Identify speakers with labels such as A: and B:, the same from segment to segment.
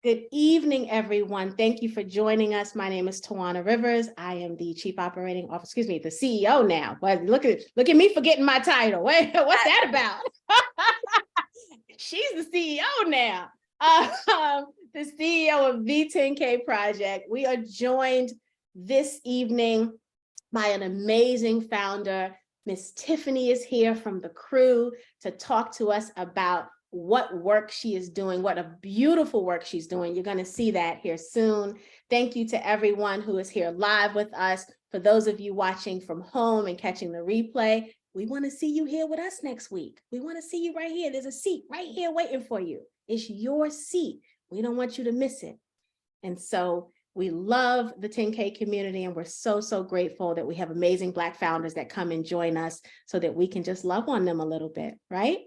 A: Good evening, everyone. Thank you for joining us. My name is Tawana Rivers. I am the Chief Operating Officer, the CEO now. But look at me forgetting my title. Wait, what's that about? She's the CEO now. The CEO of V10K Project. We are joined this evening by an amazing founder. Miss Tiffany is here from the crew to talk to us about what work she is doing, what a beautiful work she's doing. You're going to see that here soon. Thank you to everyone who is here live with us. For those of you watching from home and catching the replay, we want to see you here with us next week. We want to see you right here. There's a seat right here waiting for you. It's your seat. We don't want you to miss it. And so we love the 10K community, and we're so, so grateful that we have amazing Black founders that come and join us so that we can just love on them a little bit, right?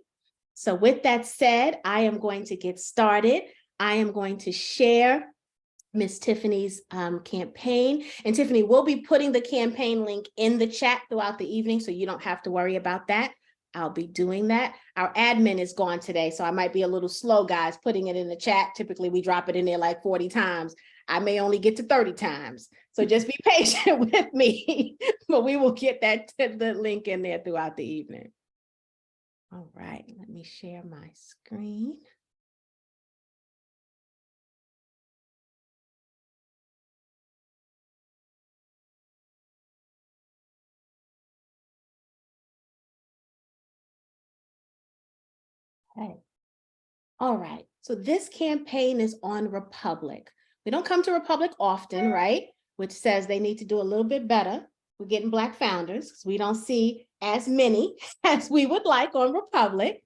A: So with that said, I am going to get started. I am going to share Miss Tiffany's campaign. And Tiffany, we'll be putting the campaign link in the chat throughout the evening, so you don't have to worry about that. I'll be doing that. Our admin is gone today, so I might be a little slow, guys, putting it in the chat. Typically, we drop it in there like 40 times. I may only get to 30 times. So just be patient with me, but we will get the link in there throughout the evening. All right, let me share my screen. Okay. All right, so this campaign is on Republic. We don't come to Republic often, right? Which says they need to do a little bit better. We're getting Black founders because we don't see as many as we would like on Republic,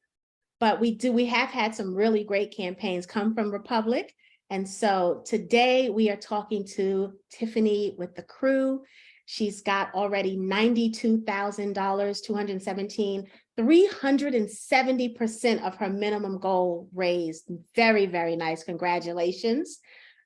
A: but we have had some really great campaigns come from Republic. And so today we are talking to Tiffany with the crew. She's got already $92,000, 217, 370% of her minimum goal raised. Very, very nice. Congratulations.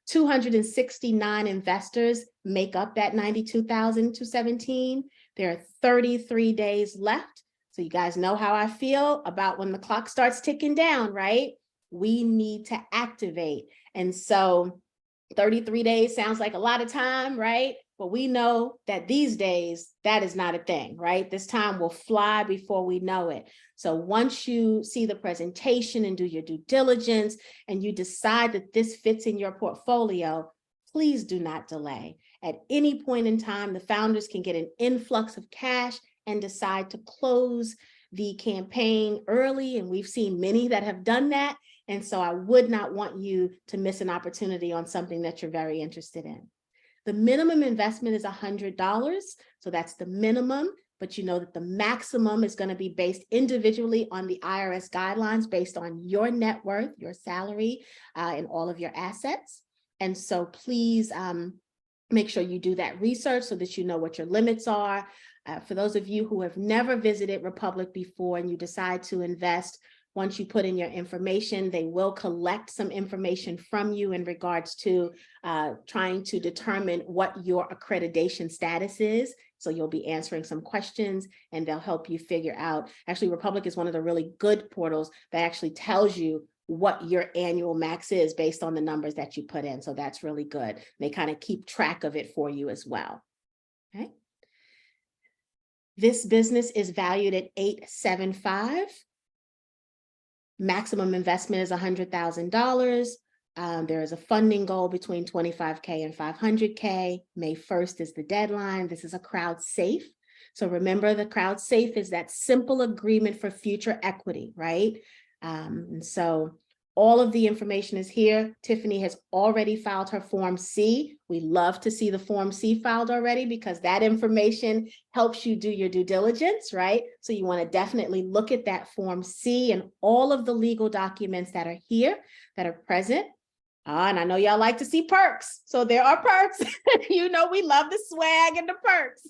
A: 269 investors make up that 92,217. There are 33 days left. So you guys know how I feel about when the clock starts ticking down, right? We need to activate. And so 33 days sounds like a lot of time, right? But we know that these days, that is not a thing, right? This time will fly before we know it. So once you see the presentation and do your due diligence and you decide that this fits in your portfolio, please do not delay. At any point in time, the founders can get an influx of cash and decide to close the campaign early. And we've seen many that have done that. And so I would not want you to miss an opportunity on something that you're very interested in. The minimum investment is $100. So that's the minimum, but you know that the maximum is going to be based individually on the IRS guidelines based on your net worth, your salary, and all of your assets. And so please make sure you do that research so that you know what your limits are. For those of you who have never visited Republic before and you decide to invest, once you put in your information, they will collect some information from you in regards to trying to determine what your accreditation status is. So you'll be answering some questions and they'll help you figure out. Actually, Republic is one of the really good portals that actually tells you what your annual max is based on the numbers that you put in. So that's really good. They kind of keep track of it for you as well. Okay. This business is valued at $875. Maximum investment is $100,000. There is a funding goal between $25K and $500K. May 1st is the deadline. This is a crowd safe. So remember, the crowd safe is that simple agreement for future equity, right? And so all of the information is here. Tiffany has already filed her Form C. We love to see the Form C filed already because that information helps you do your due diligence, right? So you want to definitely look at that Form C and all of the legal documents that are here, that are present. And I know y'all like to see perks. So there are perks. You know, we love the swag and the perks.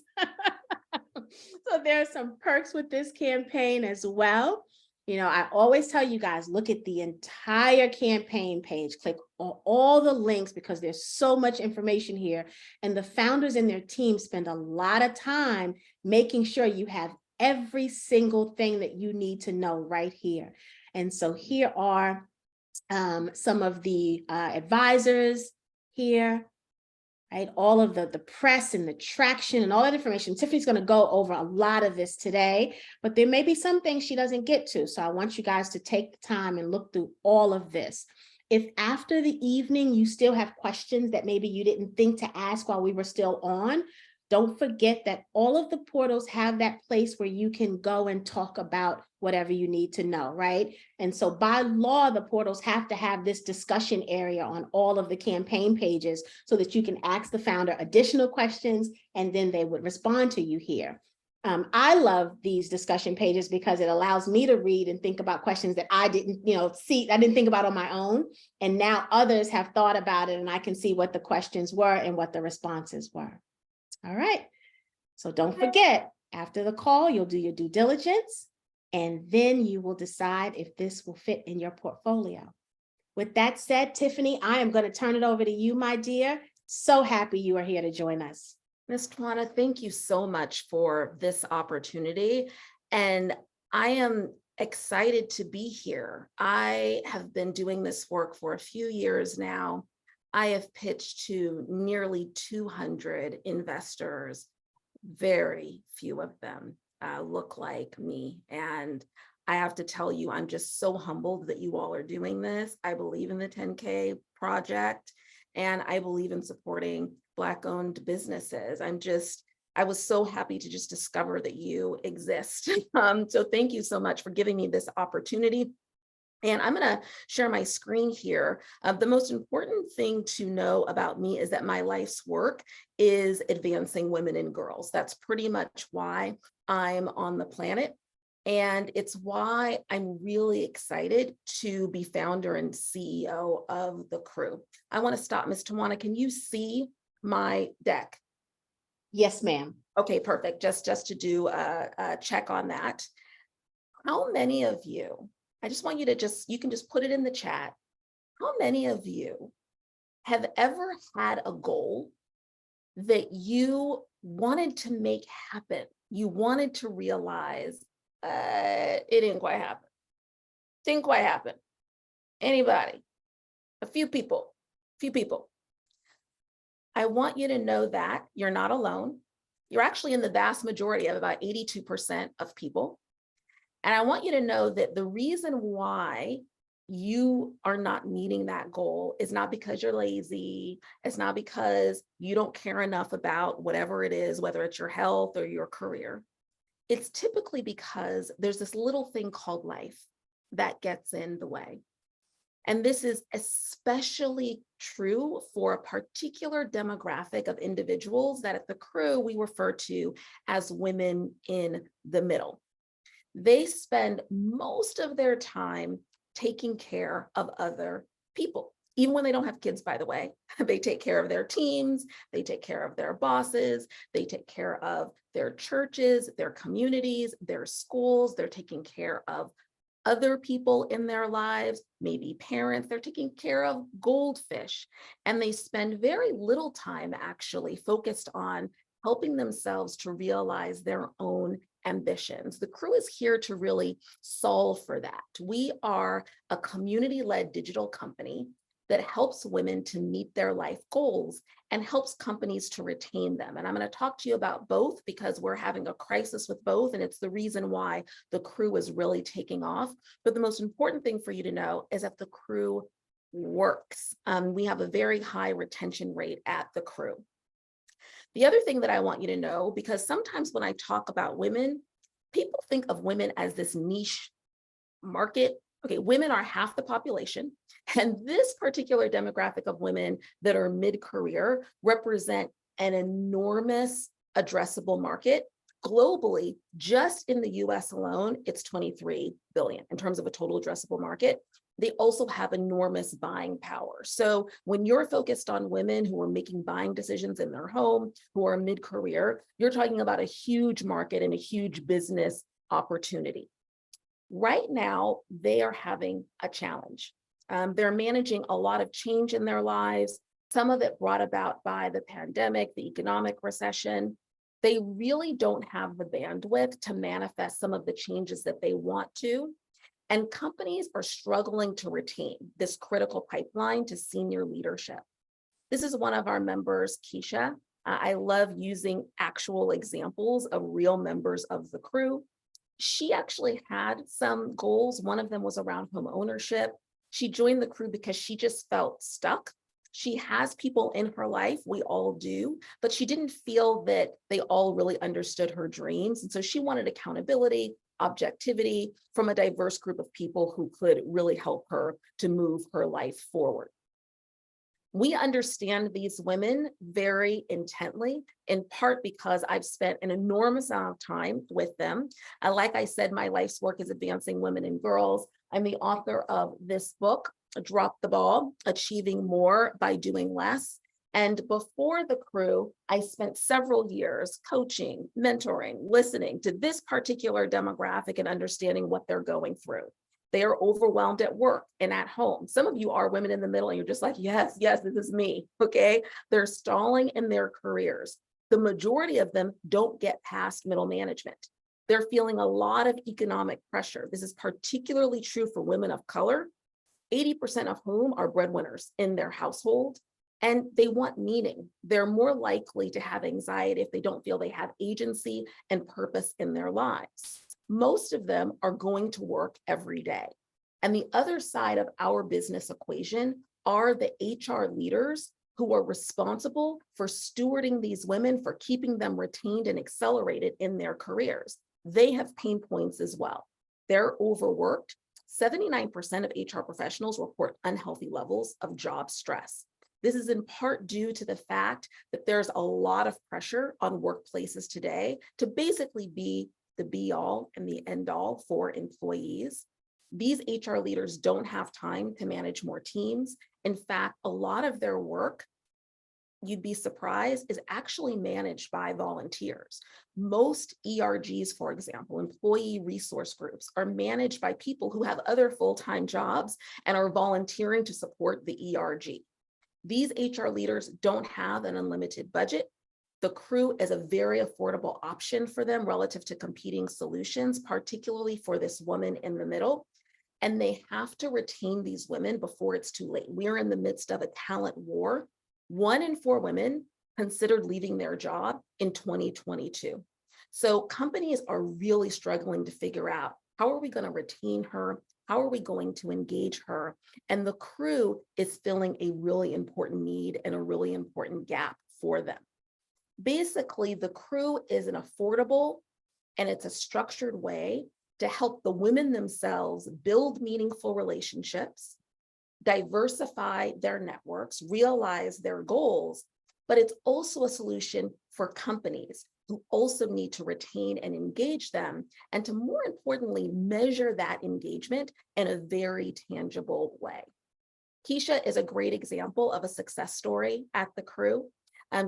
A: So there are some perks with this campaign as well. You know, I always tell you guys, look at the entire campaign page, click on all the links because there's so much information here. And the founders and their team spend a lot of time making sure you have every single thing that you need to know right here. And so here are some of the advisors here, right? All of the press and the traction and all that information. Tiffany's going to go over a lot of this today, but there may be some things she doesn't get to. So I want you guys to take the time and look through all of this. If after the evening you still have questions that maybe you didn't think to ask while we were still on, don't forget that all of the portals have that place where you can go and talk about whatever you need to know, right? And so by law, the portals have to have this discussion area on all of the campaign pages so that you can ask the founder additional questions and then they would respond to you here. I love these discussion pages because it allows me to read and think about questions that I didn't, I didn't think about on my own. And now others have thought about it and I can see what the questions were and what the responses were. All right. So don't forget, after the call, you'll do your due diligence and then you will decide if this will fit in your portfolio. With that said, Tiffany, I am going to turn it over to you, my dear. So happy you are here to join us.
B: Ms. Tawana, thank you so much for this opportunity. And I am excited to be here. I have been doing this work for a few years now. I have pitched to nearly 200 investors. Very few of them look like me. And I have to tell you, I'm just so humbled that you all are doing this. I believe in the 10K project, and I believe in supporting Black-owned businesses. I was so happy to just discover that you exist. So thank you so much for giving me this opportunity. And I'm going to share my screen here. The most important thing to know about me is that my life's work is advancing women and girls. That's pretty much why I'm on the planet. And it's why I'm really excited to be founder and CEO of The Crew. I want to stop, Ms. Tawana, can you see my deck?
A: Yes, ma'am.
B: Okay, perfect. Just to do a check on that. How many of you, I just want you to you can just put it in the chat. How many of you have ever had a goal that you wanted to make happen? You wanted to realize it didn't quite happen. Didn't quite happen. Anybody? A few people. I want you to know that you're not alone. You're actually in the vast majority of about 82% of people. And I want you to know that the reason why you are not meeting that goal is not because you're lazy. It's not because you don't care enough about whatever it is, whether it's your health or your career. It's typically because there's this little thing called life that gets in the way. And this is especially true for a particular demographic of individuals that at The Crew we refer to as women in the middle. They spend most of their time taking care of other people, even when they don't have kids, by the way. They take care of their teams, they take care of their bosses, they take care of their churches, their communities, their schools, they're taking care of other people in their lives, maybe parents, they're taking care of goldfish. And they spend very little time actually focused on helping themselves to realize their own ambitions. The Crew is here to really solve for that. We are a community-led digital company that helps women to meet their life goals and helps companies to retain them. And I'm going to talk to you about both because we're having a crisis with both, and it's the reason why The Crew is really taking off. But the most important thing for you to know is that The Crew works. We have a very high retention rate at The Crew. The other thing that I want you to know, because sometimes when I talk about women, people think of women as this niche market. Okay, women are half the population, and this particular demographic of women that are mid-career represent an enormous addressable market. Globally, just in the US alone, it's 23 billion in terms of a total addressable market. They also have enormous buying power. So when you're focused on women who are making buying decisions in their home, who are mid-career, you're talking about a huge market and a huge business opportunity. Right now, they are having a challenge. They're managing a lot of change in their lives, some of it brought about by the pandemic, the economic recession. They really don't have the bandwidth to manifest some of the changes that they want to. And companies are struggling to retain this critical pipeline to senior leadership. This is one of our members, Keisha. I love using actual examples of real members of the crew. She actually had some goals. One of them was around home ownership. She joined the crew because she just felt stuck. She has people in her life, we all do, but she didn't feel that they all really understood her dreams. And so she wanted accountability, objectivity from a diverse group of people who could really help her to move her life forward. We understand these women very intently, in part because I've spent an enormous amount of time with them. Like I said, my life's work is advancing women and girls. I'm the author of this book, Drop the Ball, Achieving More by Doing Less. And before the crew, I spent several years coaching, mentoring, listening to this particular demographic and understanding what they're going through. They are overwhelmed at work and at home. Some of you are women in the middle and you're just like, yes, yes, this is me, okay? They're stalling in their careers. The majority of them don't get past middle management. They're feeling a lot of economic pressure. This is particularly true for women of color, 80% of whom are breadwinners in their household, and they want meaning. They're more likely to have anxiety if they don't feel they have agency and purpose in their lives. Most of them are going to work every day. And the other side of our business equation are the HR leaders who are responsible for stewarding these women, for keeping them retained and accelerated in their careers. They have pain points as well. They're overworked. 79% of HR professionals report unhealthy levels of job stress. This is in part due to the fact that there's a lot of pressure on workplaces today to basically be the be all and the end all for employees. These HR leaders don't have time to manage more teams. In fact, a lot of their work, you'd be surprised, is actually managed by volunteers. Most ERGs, for example, employee resource groups, are managed by people who have other full-time jobs and are volunteering to support the ERG. These HR leaders don't have an unlimited budget. The crew is a very affordable option for them relative to competing solutions, particularly for this woman in the middle. And they have to retain these women before it's too late. We are in the midst of a talent war. 1 in 4 women considered leaving their job in 2022. So companies are really struggling to figure out, how are we going to retain her? How are we going to engage her? And the crew is filling a really important need and a really important gap for them. Basically, the crew is an affordable and it's a structured way to help the women themselves build meaningful relationships, diversify their networks, realize their goals, but it's also a solution for companies who also need to retain and engage them, and to more importantly, measure that engagement in a very tangible way. Keisha is a great example of a success story at the crew.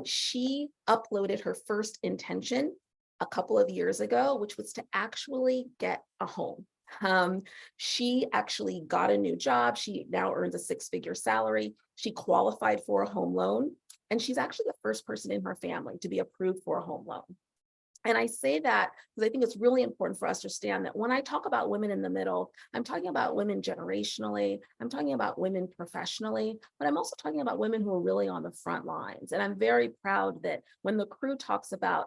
B: She uploaded her first intention a couple of years ago, which was to actually get a home. She actually got a new job. She now earns a 6-figure salary. She qualified for a home loan, and she's actually the first person in her family to be approved for a home loan. And I say that because I think it's really important for us to understand that when I talk about women in the middle, I'm talking about women generationally, I'm talking about women professionally, but I'm also talking about women who are really on the front lines. And I'm very proud that when the crew talks about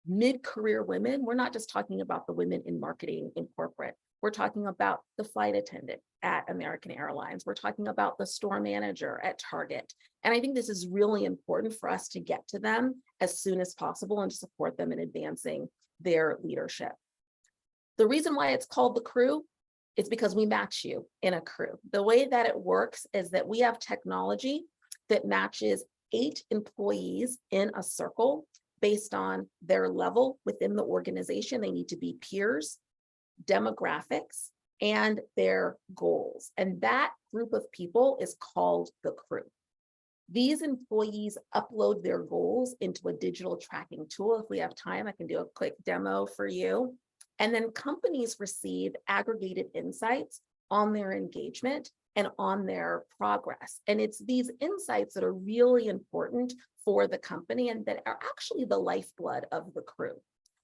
B: mid-career women, we're not just talking about the women in marketing in corporate. We're talking about the flight attendant at American Airlines. We're talking about the store manager at Target. And I think this is really important for us to get to them as soon as possible and to support them in advancing their leadership. The reason why it's called the crew is because we match you in a crew. The way that it works is that we have technology that matches 8 employees in a circle based on their level within the organization. They need to be peers, demographics, and their goals. And that group of people is called the crew. These employees upload their goals into a digital tracking tool. If we have time, I can do a quick demo for you. And then companies receive aggregated insights on their engagement and on their progress. And it's these insights that are really important for the company and that are actually the lifeblood of the crew.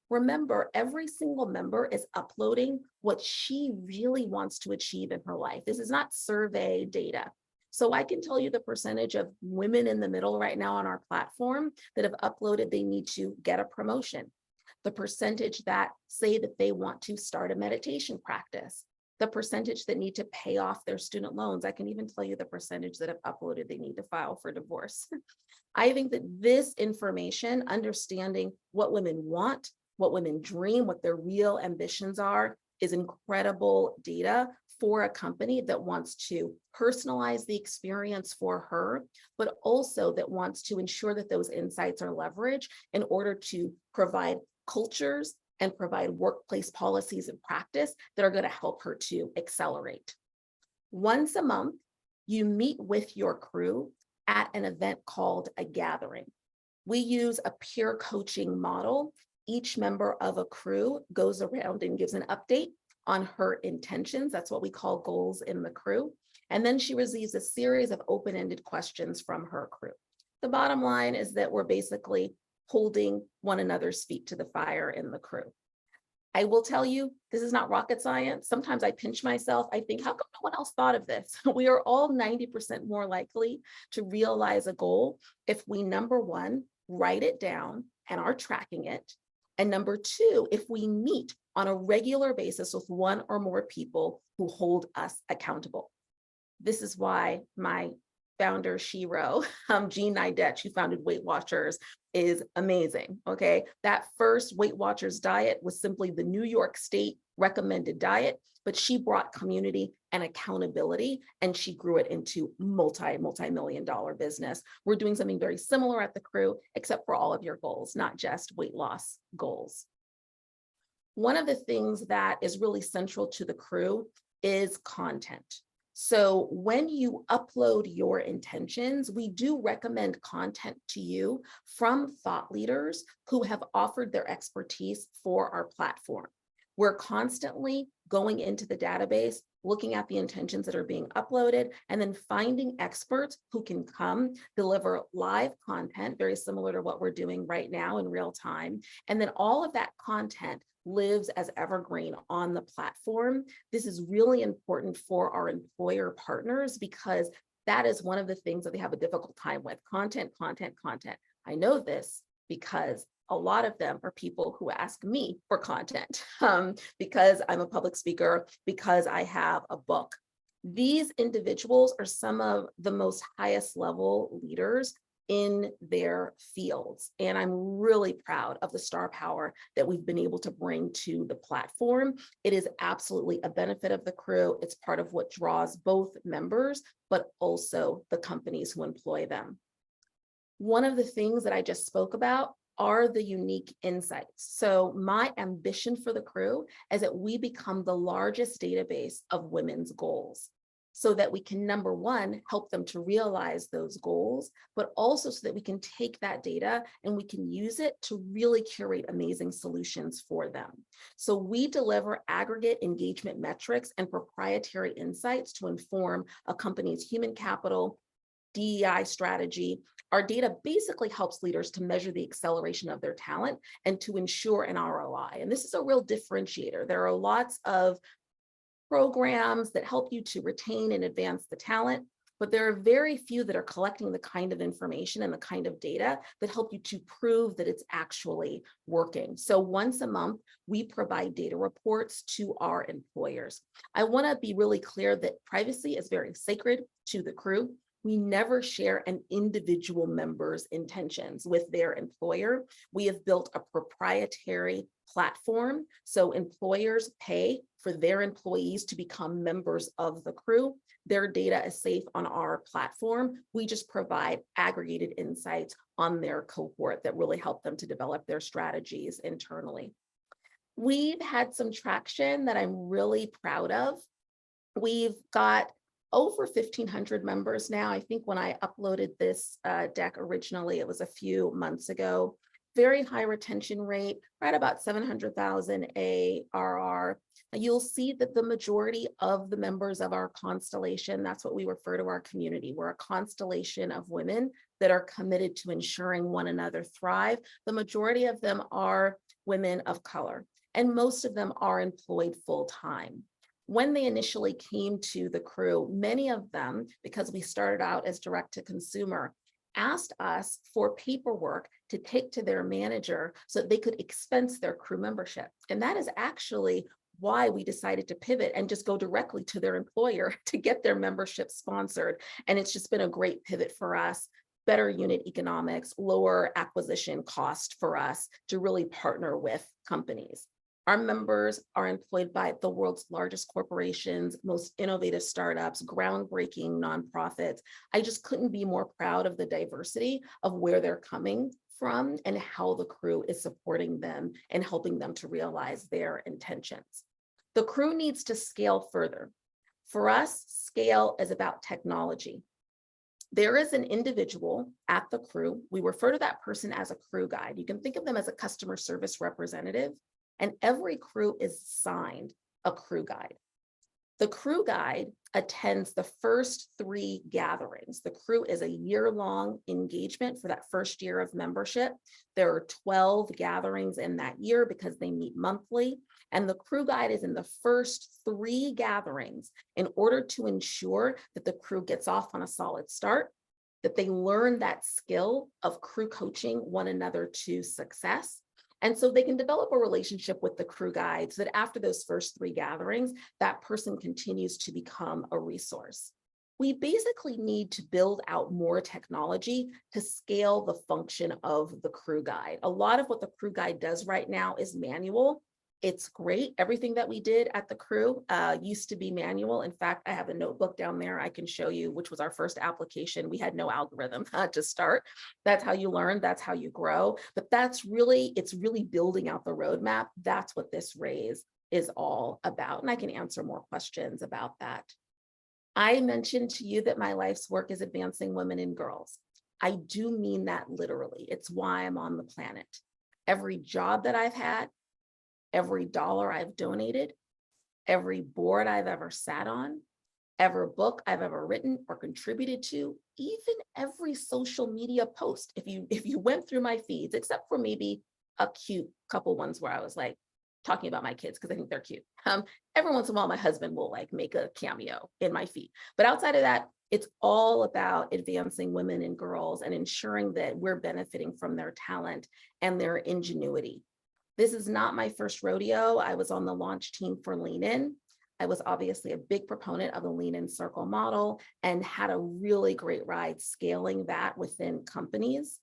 B: Remember, every single member is uploading what she really wants to achieve in her life. This is not survey data. So I can tell you the percentage of women in the middle right now on our platform that have uploaded they need to get a promotion. The percentage that say that they want to start a meditation practice. The percentage that need to pay off their student loans. I can even tell you the percentage that have uploaded they need to file for divorce. I think that this information, understanding what women want, what women dream, what their real ambitions are, is incredible data for a company that wants to personalize the experience for her, but also that wants to ensure that those insights are leveraged in order to provide cultures and provide workplace policies and practice that are going to help her to accelerate. Once a month, you meet with your crew at an event called a gathering. We use a peer coaching model. Each member of a crew goes around and gives an update on her intentions. That's what we call goals in the crew. And then she receives a series of open-ended questions from her crew. The bottom line is that we're basically holding one another's feet to the fire in the crew. I will tell you, this is not rocket science. Sometimes I pinch myself. I think, how come no one else thought of this? We are all 90% more likely to realize a goal if we, number one, write it down and are tracking it. And number two, if we meet on a regular basis with one or more people who hold us accountable. This is why my founder, Shiro, Jean Nidetch, who founded Weight Watchers, is amazing, okay? That first Weight Watchers diet was simply the New York State recommended diet, but she brought community and accountability, and she grew it into multi-million dollar business. We're doing something very similar at the crew, except for all of your goals, not just weight loss goals. One of the things that is really central to the crew is content. So when you upload your intentions, we do recommend content to you from thought leaders who have offered their expertise for our platform. We're constantly going into the database, looking at the intentions that are being uploaded, and then finding experts who can come deliver live content, very similar to what we're doing right now in real time. And then all of that content lives as evergreen on the platform. This is really important for our employer partners because that is one of the things that they have a difficult time with. Content. I know this because a lot of them are people who ask me for content because I'm a public speaker, because I have a book. These individuals are some of the most highest level leaders in their fields. And I'm really proud of the star power that we've been able to bring to the platform. It is absolutely a benefit of the crew. It's part of what draws both members, but also the companies who employ them. One of the things that I just spoke about are the unique insights. So my ambition for the crew is that we become the largest database of women's goals, so that we can, number one, help them to realize those goals, but also so that we can take that data and we can use it to really curate amazing solutions for them. So we deliver aggregate engagement metrics and proprietary insights to inform a company's human capital, DEI strategy. Our data basically helps leaders to measure the acceleration of their talent and to ensure an ROI. And this is a real differentiator. There are lots of programs that help you to retain and advance the talent, but there are very few that are collecting the kind of information and the kind of data that help you to prove that it's actually working. So once a month, we provide data reports to our employers. I want to be really clear that privacy is very sacred to the crew. We never share an individual member's intentions with their employer. We have built a proprietary platform, so employers pay for their employees to become members of the crew. Their data is safe on our platform. We just provide aggregated insights on their cohort that really help them to develop their strategies internally. We've had some traction that I'm really proud of. We've got over 1,500 members now. I think when I uploaded this deck originally, it was a few months ago. very high retention rate, right about 700,000 ARR. You'll see that the majority of the members of our constellation, that's what we refer to our community. We're a constellation of women that are committed to ensuring one another thrive. The majority of them are women of color, and most of them are employed full-time. When they initially came to the crew, many of them, because we started out as direct to consumer, asked us for paperwork to take to their manager so that they could expense their crew membership. And that is actually why we decided to pivot and just go directly to their employer to get their membership sponsored. And it's just been a great pivot for us, better unit economics, lower acquisition cost for us to really partner with companies. Our members are employed by the world's largest corporations, most innovative startups, groundbreaking nonprofits. I just couldn't be more proud of the diversity of where they're coming from and how the crew is supporting them and helping them to realize their intentions. The crew needs to scale further. For us, scale is about technology. There is an individual at the crew. We refer to that person as a crew guide. You can think of them as a customer service representative. And every crew is assigned a crew guide. The crew guide attends the first 3 gatherings. The crew is a year-long engagement for that first year of membership. There are 12 gatherings in that year because they meet monthly. And the crew guide is in the first 3 gatherings in order to ensure that the crew gets off on a solid start, that they learn that skill of crew coaching one another to success. And so they can develop a relationship with the crew guide so that after those first 3 gatherings, that person continues to become a resource. We basically need to build out more technology to scale the function of the crew guide. A lot of what the crew guide does right now is manual. It's great. Everything that we did at the crew used to be manual. In fact, I have a notebook down there I can show you, which was our first application. We had no algorithm to start. That's how you learn. That's how you grow. But it's really building out the roadmap. That's what this raise is all about. And I can answer more questions about that. I mentioned to you that my life's work is advancing women and girls. I do mean that literally. It's why I'm on the planet. Every job that I've had, every dollar I've donated, every board I've ever sat on, every book I've ever written or contributed to, even every social media post. If you went through my feeds, except for maybe a cute couple ones where I was like talking about my kids because I think they're cute. Every once in a while, my husband will like make a cameo in my feed. But outside of that, it's all about advancing women and girls and ensuring that we're benefiting from their talent and their ingenuity. This is not my first rodeo. I was on the launch team for Lean In. I was obviously a big proponent of the Lean In Circle model and had a really great ride scaling that within companies.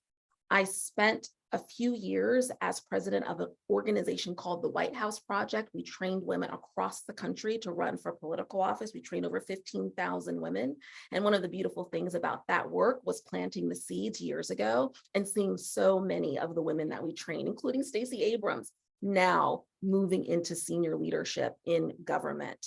B: I spent a few years as president of an organization called the White House Project. We trained women across the country to run for political office. We trained over 15,000 women. And one of the beautiful things about that work was planting the seeds years ago and seeing so many of the women that we trained, including Stacey Abrams, now moving into senior leadership in government.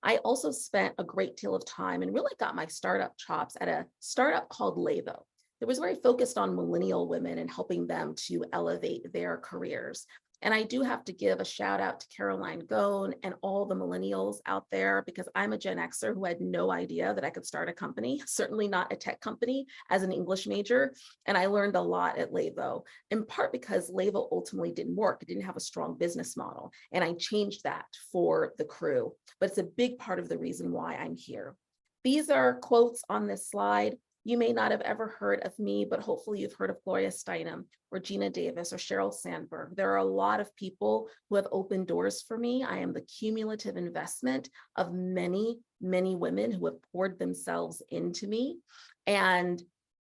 B: I also spent a great deal of time and really got my startup chops at a startup called Levo. It was very focused on millennial women and helping them to elevate their careers. And I do have to give a shout out to Caroline Gohn and all the millennials out there, because I'm a Gen Xer who had no idea that I could start a company, certainly not a tech company, as an English major. And I learned a lot at Levo, in part because Levo ultimately didn't work. It didn't have a strong business model. And I changed that for the crew. But it's a big part of the reason why I'm here. These are quotes on this slide. You may not have ever heard of me, but hopefully you've heard of Gloria Steinem or Gina Davis or Sheryl Sandberg. There are a lot of people who have opened doors for me. I am the cumulative investment of many, many women who have poured themselves into me. And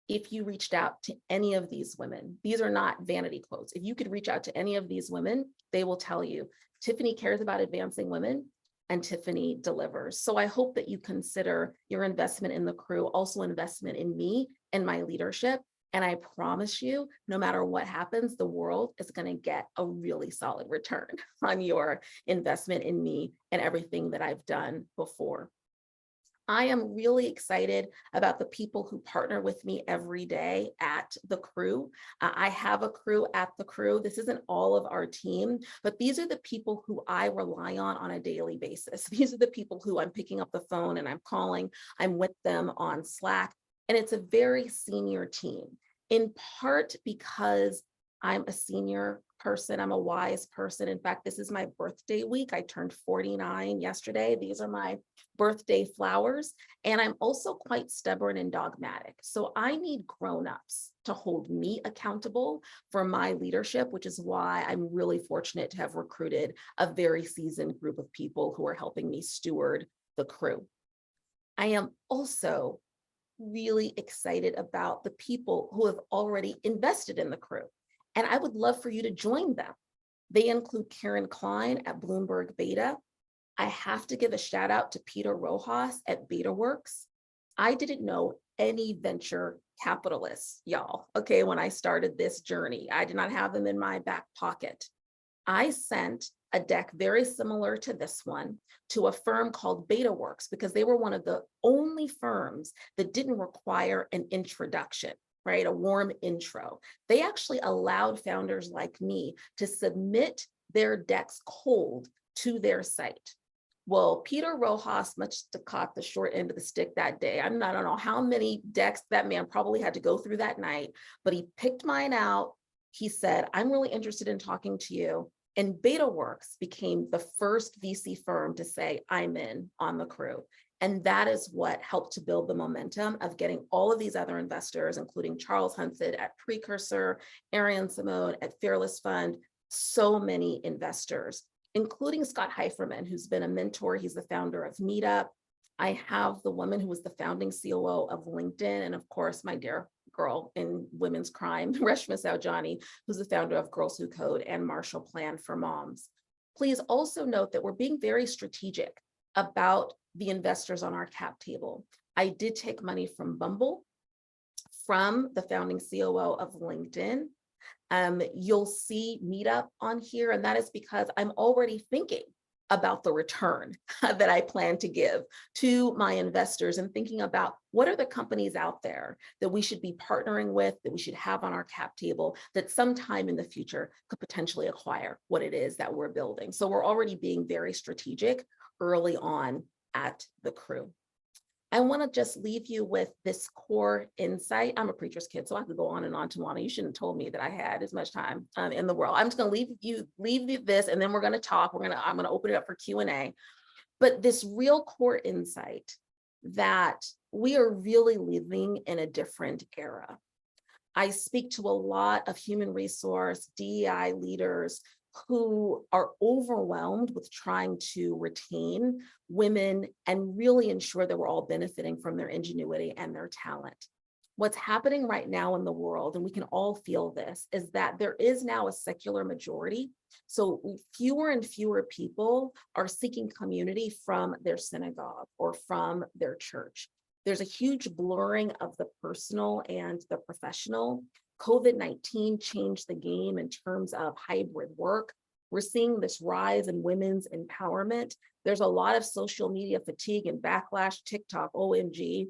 B: if you reached out to any of these women, these are not vanity quotes. If you could reach out to any of these women, they will tell you, Tiffany cares about advancing women, and Tiffany delivers. So I hope that you consider your investment in the crew also investment in me and my leadership. And I promise you, no matter what happens, the world is going to get a really solid return on your investment in me and everything that I've done before. I am really excited about the people who partner with me every day at the Crew. I have a crew at the Crew. This isn't all of our team, but these are the people who I rely on a daily basis. These are the people who I'm picking up the phone and I'm calling. I'm with them on Slack, and it's a very senior team, in part because I'm a senior person. I'm a wise person. In fact, this is my birthday week. I turned 49 yesterday. These are my birthday flowers. And I'm also quite stubborn and dogmatic. So I need grown-ups to hold me accountable for my leadership, which is why I'm really fortunate to have recruited a very seasoned group of people who are helping me steward the Crew. I am also really excited about the people who have already invested in the Crew, and I would love for you to join them. They include Karen Klein at Bloomberg Beta. I have to give a shout out to Peter Rojas at BetaWorks. I didn't know any venture capitalists, y'all, okay, when I started this journey. I did not have them in my back pocket. I sent a deck very similar to this one to a firm called BetaWorks because they were one of the only firms that didn't require an introduction, right? A warm intro. They actually allowed founders like me to submit their decks cold to their site. Well, Peter Rojas must have caught the short end of the stick that day. I don't know how many decks that man probably had to go through that night, but he picked mine out. He said, I'm really interested in talking to you. And BetaWorks became the first VC firm to say, I'm in on the Crew. And that is what helped to build the momentum of getting all of these other investors, including Charles Hunted at Precursor, Ariane Simone at Fearless Fund, so many investors, including Scott Heiferman, who's been a mentor. He's the founder of Meetup. I have the woman who was the founding COO of LinkedIn, and of course, my dear girl in women's crime, Reshma Saujani, who's the founder of Girls Who Code and Marshall Plan for Moms. Please also note that we're being very strategic about the investors on our cap table. I did take money from Bumble, from the founding COO of LinkedIn. You'll see Meetup on here, and that is because I'm already thinking about the return that I plan to give to my investors and thinking about what are the companies out there that we should be partnering with, that we should have on our cap table, that sometime in the future could potentially acquire what it is that we're building. So we're already being very strategic early on at the Crew. I want to just leave you with this core insight. I'm a preacher's kid, so I could go on and on, Tawana. You shouldn't have told me that I had as much time in the world. I'm just going to leave you this, and then we're going to talk. I'm going to open it up for Q&A. But this real core insight that we are really living in a different era. I speak to a lot of human resource, DEI leaders who are overwhelmed with trying to retain women and really ensure that we're all benefiting from their ingenuity and their talent. What's happening right now in the world, and we can all feel this, is that there is now a secular majority. So fewer and fewer people are seeking community from their synagogue or from their church. There's a huge blurring of the personal and the professional. COVID-19 changed the game in terms of hybrid work. We're seeing this rise in women's empowerment. There's a lot of social media fatigue and backlash, TikTok, OMG.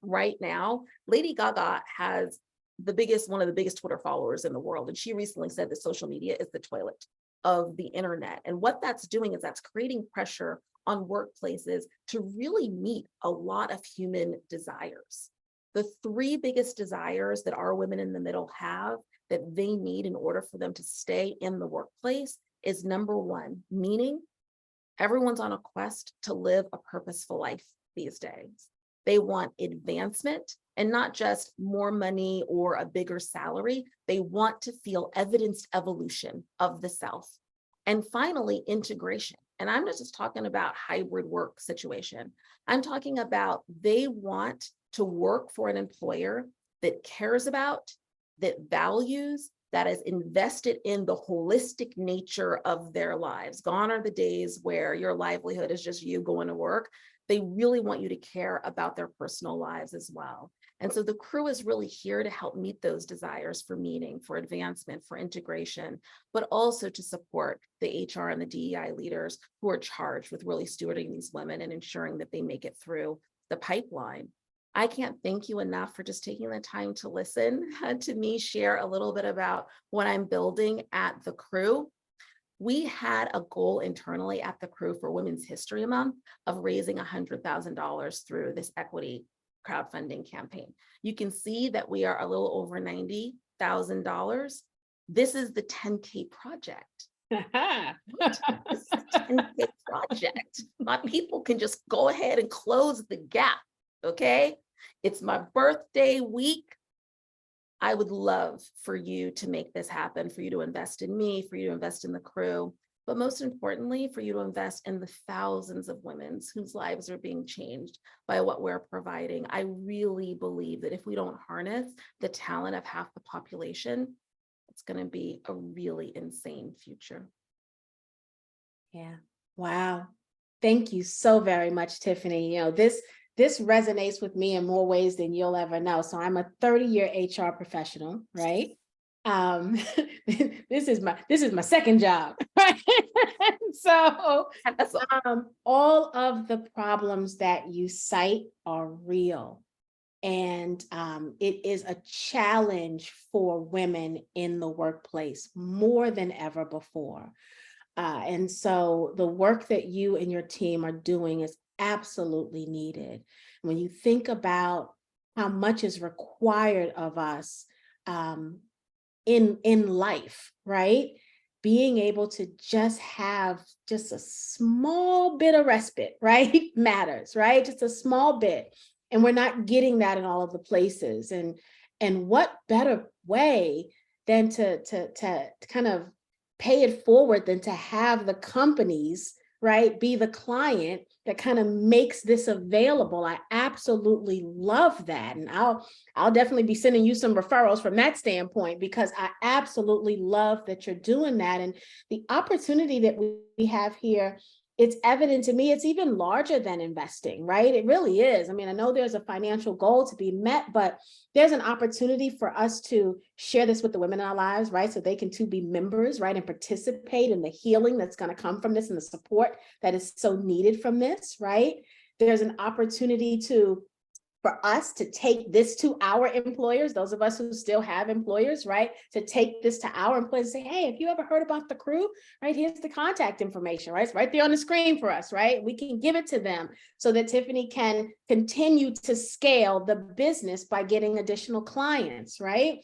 B: Right now, Lady Gaga has one of the biggest Twitter followers in the world. And she recently said that social media is the toilet of the internet. And what that's doing is that's creating pressure on workplaces to really meet a lot of human desires. The three biggest desires that our women in the middle have that they need in order for them to stay in the workplace is number one, meaning. Everyone's on a quest to live a purposeful life these days. They want advancement and not just more money or a bigger salary. They want to feel evidenced evolution of the self. And finally, integration. And I'm not just talking about hybrid work situation. I'm talking about they want to work for an employer that cares about, that values, that is invested in the holistic nature of their lives. Gone are the days where your livelihood is just you going to work. They really want you to care about their personal lives as well. And so the Crew is really here to help meet those desires for meaning, for advancement, for integration, but also to support the HR and the DEI leaders who are charged with really stewarding these women and ensuring that they make it through the pipeline. I can't thank you enough for just taking the time to listen to me share a little bit about what I'm building at the Crew. We had a goal internally at the Crew for Women's History Month of raising $100,000 through this equity crowdfunding campaign. You can see that we are a little over $90,000. This is the 10K project. This is the 10K project. My people can just go ahead and close the gap. Okay. It's my birthday week. I would love for you to make this happen, for you to invest in me, for you to invest in the Crew, but most importantly, for you to invest in the thousands of women whose lives are being changed by what we're providing. I really believe that if we don't harness the talent of half the population, it's going to be a really insane future.
A: Yeah. Wow. Thank you so very much, Tiffany. This resonates with me in more ways than you'll ever know. So I'm a 30-year HR professional, right? This is my second job, right? So all of the problems that you cite are real. And it is a challenge for women in the workplace more than ever before. And so the work that you and your team are doing is absolutely needed. When you think about how much is required of us in life, right? Being able to just have just a small bit of respite, right? Matters, right? Just a small bit. And we're not getting that in all of the places. And what better way than to kind of pay it forward than to have the companies, right, be the client that kind of makes this available. I absolutely love that. And I'll definitely be sending you some referrals from that standpoint, because I absolutely love that you're doing that. And the opportunity that we have here, it's evident to me, it's even larger than investing, right? It really is. I mean, I know there's a financial goal to be met, but there's an opportunity for us to share this with the women in our lives, right? So they can too be members, right? And participate in the healing that's going to come from this and the support that is so needed from this, right? There's an opportunity for us to take this to our employers, those of us who still have employers, right? To take this to our employers and say, hey, if you ever heard about the Crew, right? Here's the contact information, right? It's right there on the screen for us, right? We can give it to them so that Tiffany can continue to scale the business by getting additional clients, right?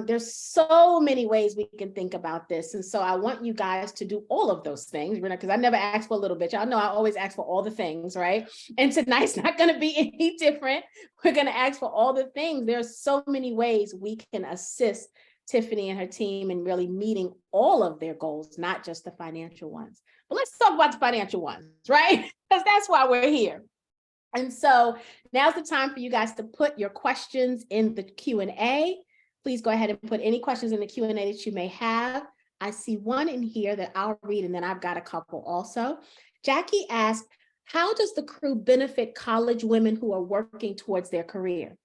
A: There's so many ways we can think about this. And so I want you guys to do all of those things, because I never ask for a little bit. Y'all know I always ask for all the things, right? And tonight's not going to be any different. We're going to ask for all the things. There's so many ways we can assist Tiffany and her team in really meeting all of their goals, not just the financial ones. But let's talk about the financial ones, right? Because that's why we're here. And so now's the time for you guys to put your questions in the Q&A. Please go ahead and put any questions in the Q&A that you may have. I see one in here that I'll read, and then I've got a couple also. Jackie asked, how does the Crew benefit college women who are working towards their career?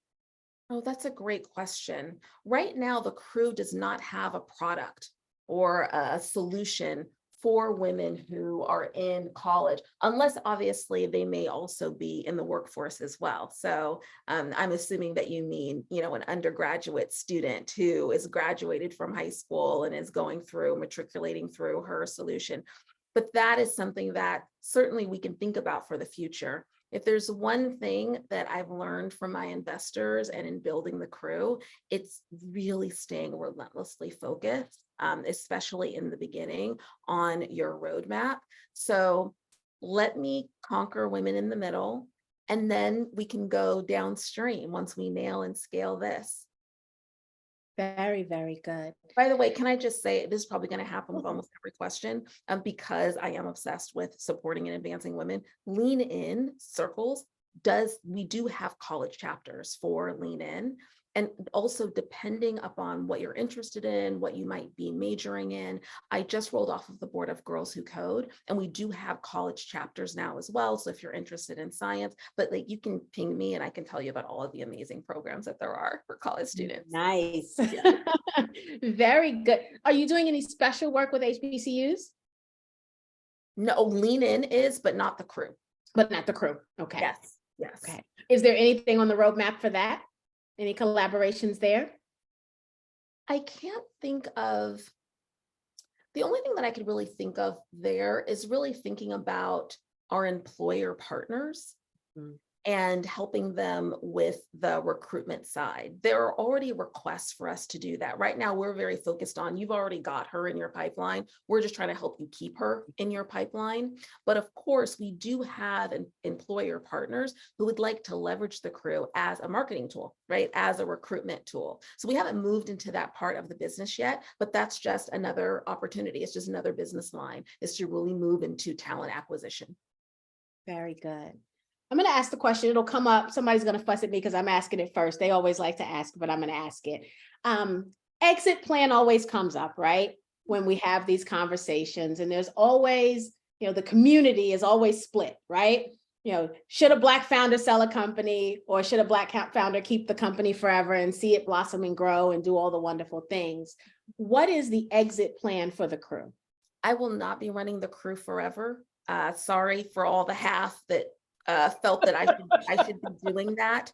B: Oh, that's a great question. Right now, the Crew does not have a product or a solution for women who are in college, unless obviously they may also be in the workforce as well. So I'm assuming that you mean, an undergraduate student who is graduated from high school and is going through, matriculating through her solution. But that is something that certainly we can think about for the future. If there's one thing that I've learned from my investors and in building the Crew, it's really staying relentlessly focused, especially in the beginning, on your roadmap. So let me conquer women in the middle, and then we can go downstream once we nail and scale this.
A: Very, very good.
B: By the way, can I just say, this is probably going to happen with almost every question, because I am obsessed with supporting and advancing women. Lean In Circles we do have college chapters for Lean In. And also, depending upon what you're interested in, what you might be majoring in, I just rolled off of the board of Girls Who Code, and we do have college chapters now as well. So if you're interested in science, but you can ping me and I can tell you about all of the amazing programs that there are for college students.
A: Nice. Yeah. Very good. Are you doing any special work with HBCUs?
B: No, Lean In is, but not the Crew.
A: But not the Crew. Okay.
B: Yes. Yes.
A: Okay. Is there anything on the roadmap for that? Any collaborations there?
B: I can't think of, the only thing that I could really think of there is really thinking about our employer partners
A: Mm.
B: and helping them with the recruitment side. There are already requests for us to do that. Right now, we're very focused on, you've already got her in your pipeline. We're just trying to help you keep her in your pipeline. But of course, we do have employer partners who would like to leverage the crew as a marketing tool, right? As a recruitment tool. So we haven't moved into that part of the business yet, but that's just another opportunity. It's just another business line, is to really move into talent acquisition.
A: Very good. I'm going to ask the question. It'll come up. Somebody's going to fuss at me because I'm asking it first. They always like to ask, but I'm going to ask it. Exit plan always comes up, right? When we have these conversations, and there's always, the community is always split, right? Should a Black founder sell a company, or should a Black founder keep the company forever and see it blossom and grow and do all the wonderful things? What is the exit plan for the crew?
B: I will not be running the crew forever. Sorry for all the half that felt that I should be doing that.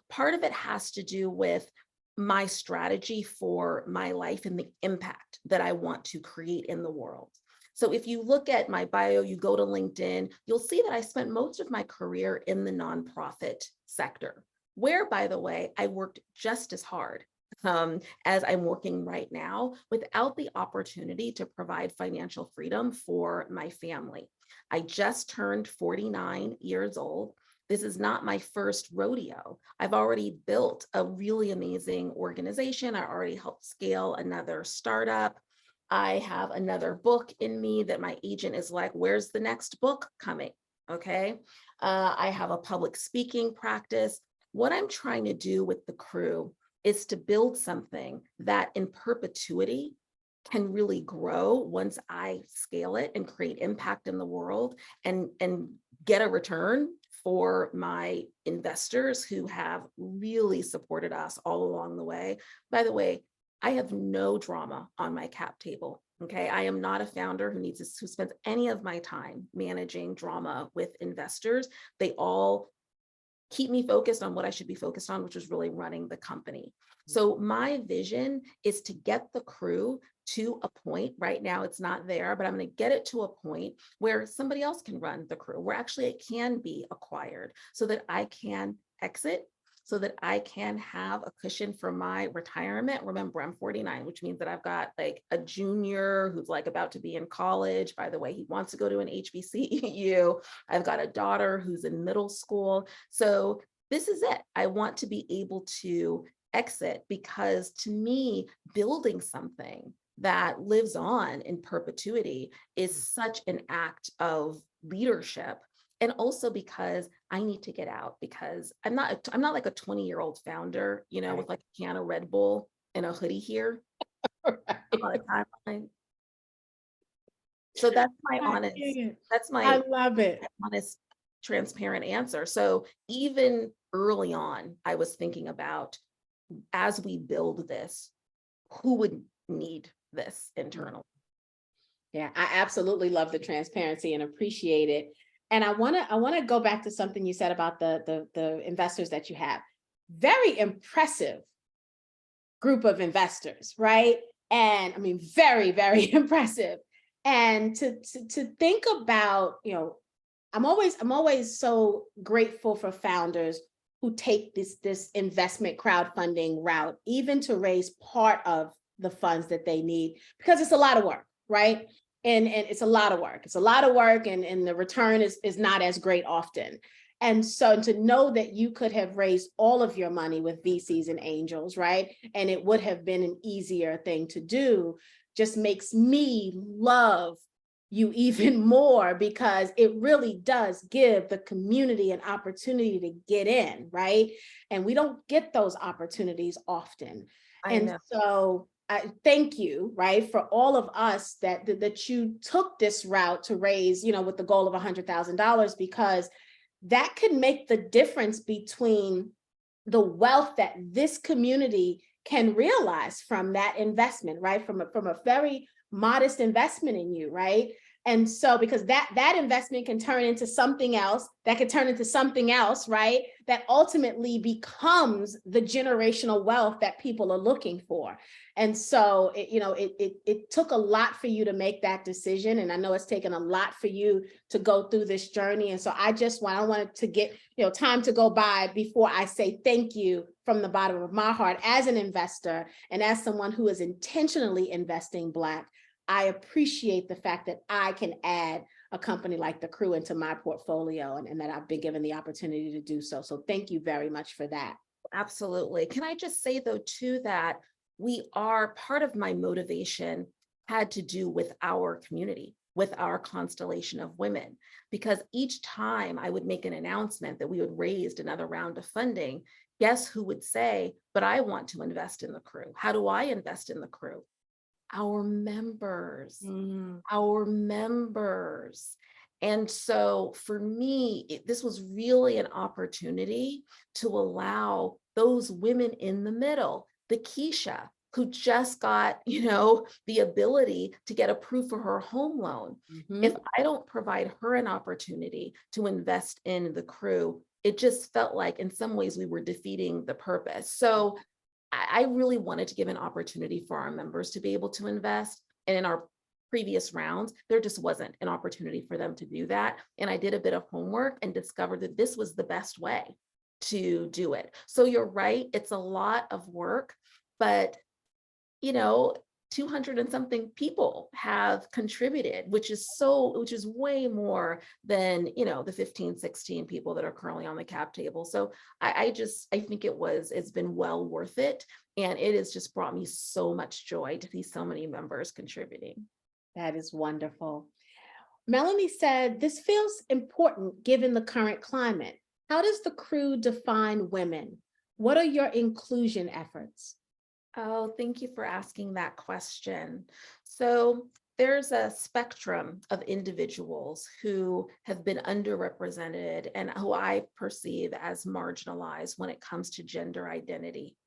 B: Part of it has to do with my strategy for my life and the impact that I want to create in the world. So if you look at my bio, you go to LinkedIn, you'll see that I spent most of my career in the nonprofit sector, where, by the way, I worked just as hard as I'm working right now, without the opportunity to provide financial freedom for my family. I just turned 49 years old. This is not my first rodeo. I've already built a really amazing organization. I already helped scale another startup. I have another book in me that my agent is like, where's the next book coming? Okay. I have a public speaking practice. What I'm trying to do with the crew is to build something that in perpetuity can really grow once I scale it and create impact in the world, and get a return for my investors who have really supported us all along the way. By the way, I have no drama on my cap table. Okay. I am not a founder who spends any of my time managing drama with investors. They all keep me focused on what I should be focused on, which is really running the company. So my vision is to get the crew to a point, right now it's not there, but I'm going to get it to a point where somebody else can run the crew, where actually it can be acquired, so that I can exit, so that I can have a cushion for my retirement. Remember, I'm 49, which means that I've got like a junior who's like about to be in college. By the way, he wants to go to an HBCU. I've got a daughter who's in middle school. So this is it. I want to be able to exit, because to me, building something that lives on in perpetuity is such an act of leadership. And also because I need to get out, because I'm not like a 20-year-old founder,
A: Right.
B: with like a can of Red Bull and a hoodie here on a timeline. So that's my
A: I love it.
B: honest, transparent answer. So even early on, I was thinking about, as we build this, who would need this internally?
A: Yeah, I absolutely love the transparency and appreciate it. And I want to go back to something you said about the investors that you have. Very impressive group of investors, right? And I mean, very, very impressive. And to think about, I'm always so grateful for founders who take this investment crowdfunding route, even to raise part of the funds that they need, because it's a lot of work, right? And it's a lot of work. It's a lot of work, and the return is not as great often. And so to know that you could have raised all of your money with VCs and angels, right? And it would have been an easier thing to do, just makes me love you even more, because it really does give the community an opportunity to get in, right? And we don't get those opportunities often.
B: I
A: And
B: know.
A: so I thank you, right, for all of us that you took this route to raise, with the goal of $100,000, because that could make the difference between the wealth that this community can realize from that investment, right? From a very modest investment in you, right? And so, because that investment can turn into something else, that could turn into something else, right? That ultimately becomes the generational wealth that people are looking for. And so, it took a lot for you to make that decision. And I know it's taken a lot for you to go through this journey. And so I wanted to get, time to go by before I say thank you from the bottom of my heart as an investor and as someone who is intentionally investing Black. I appreciate the fact that I can add a company like The Crew into my portfolio and that I've been given the opportunity to do so. So thank you very much for that.
B: Absolutely. Can I just say though, too, that part of my motivation had to do with our community, with our constellation of women, because each time I would make an announcement that we had raised another round of funding, guess who would say, but I want to invest in The Crew. How do I invest in The Crew? Our members, our members. And so for me, this was really an opportunity to allow those women in the middle, the Keisha, who just got, the ability to get approved for her home loan. If I don't provide her an opportunity to invest in The Crew, it just felt like in some ways we were defeating the purpose. So I really wanted to give an opportunity for our members to be able to invest. And in our previous rounds, there just wasn't an opportunity for them to do that. And I did a bit of homework and discovered that this was the best way to do it. So you're right, it's a lot of work, but 200 and something people have contributed, which is way more than, the 15, 16 people that are currently on the cap table. So I think it's been well worth it. And it has just brought me so much joy to see so many members contributing.
A: That is wonderful. Melanie said, this feels important given the current climate. How does The Crew define women? What are your inclusion efforts?
B: Oh, thank you for asking that question. So there's a spectrum of individuals who have been underrepresented and who I perceive as marginalized when it comes to gender identity.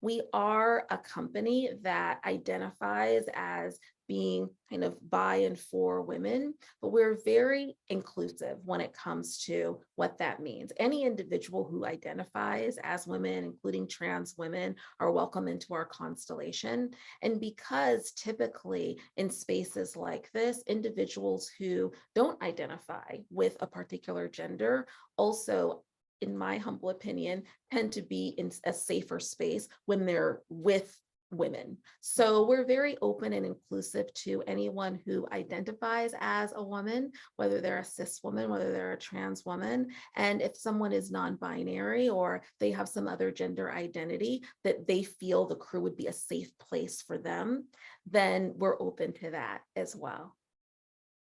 B: We are a company that identifies as being kind of by and for women, but we're very inclusive when it comes to what that means. Any individual who identifies as women, including trans women, are welcome into our constellation. And because typically in spaces like this, individuals who don't identify with a particular gender also, in my humble opinion, tend to be in a safer space when they're with women. So we're very open and inclusive to anyone who identifies as a woman, whether they're a cis woman, whether they're a trans woman. And if someone is non-binary or they have some other gender identity that they feel The Crew would be a safe place for them, then we're open to that as well.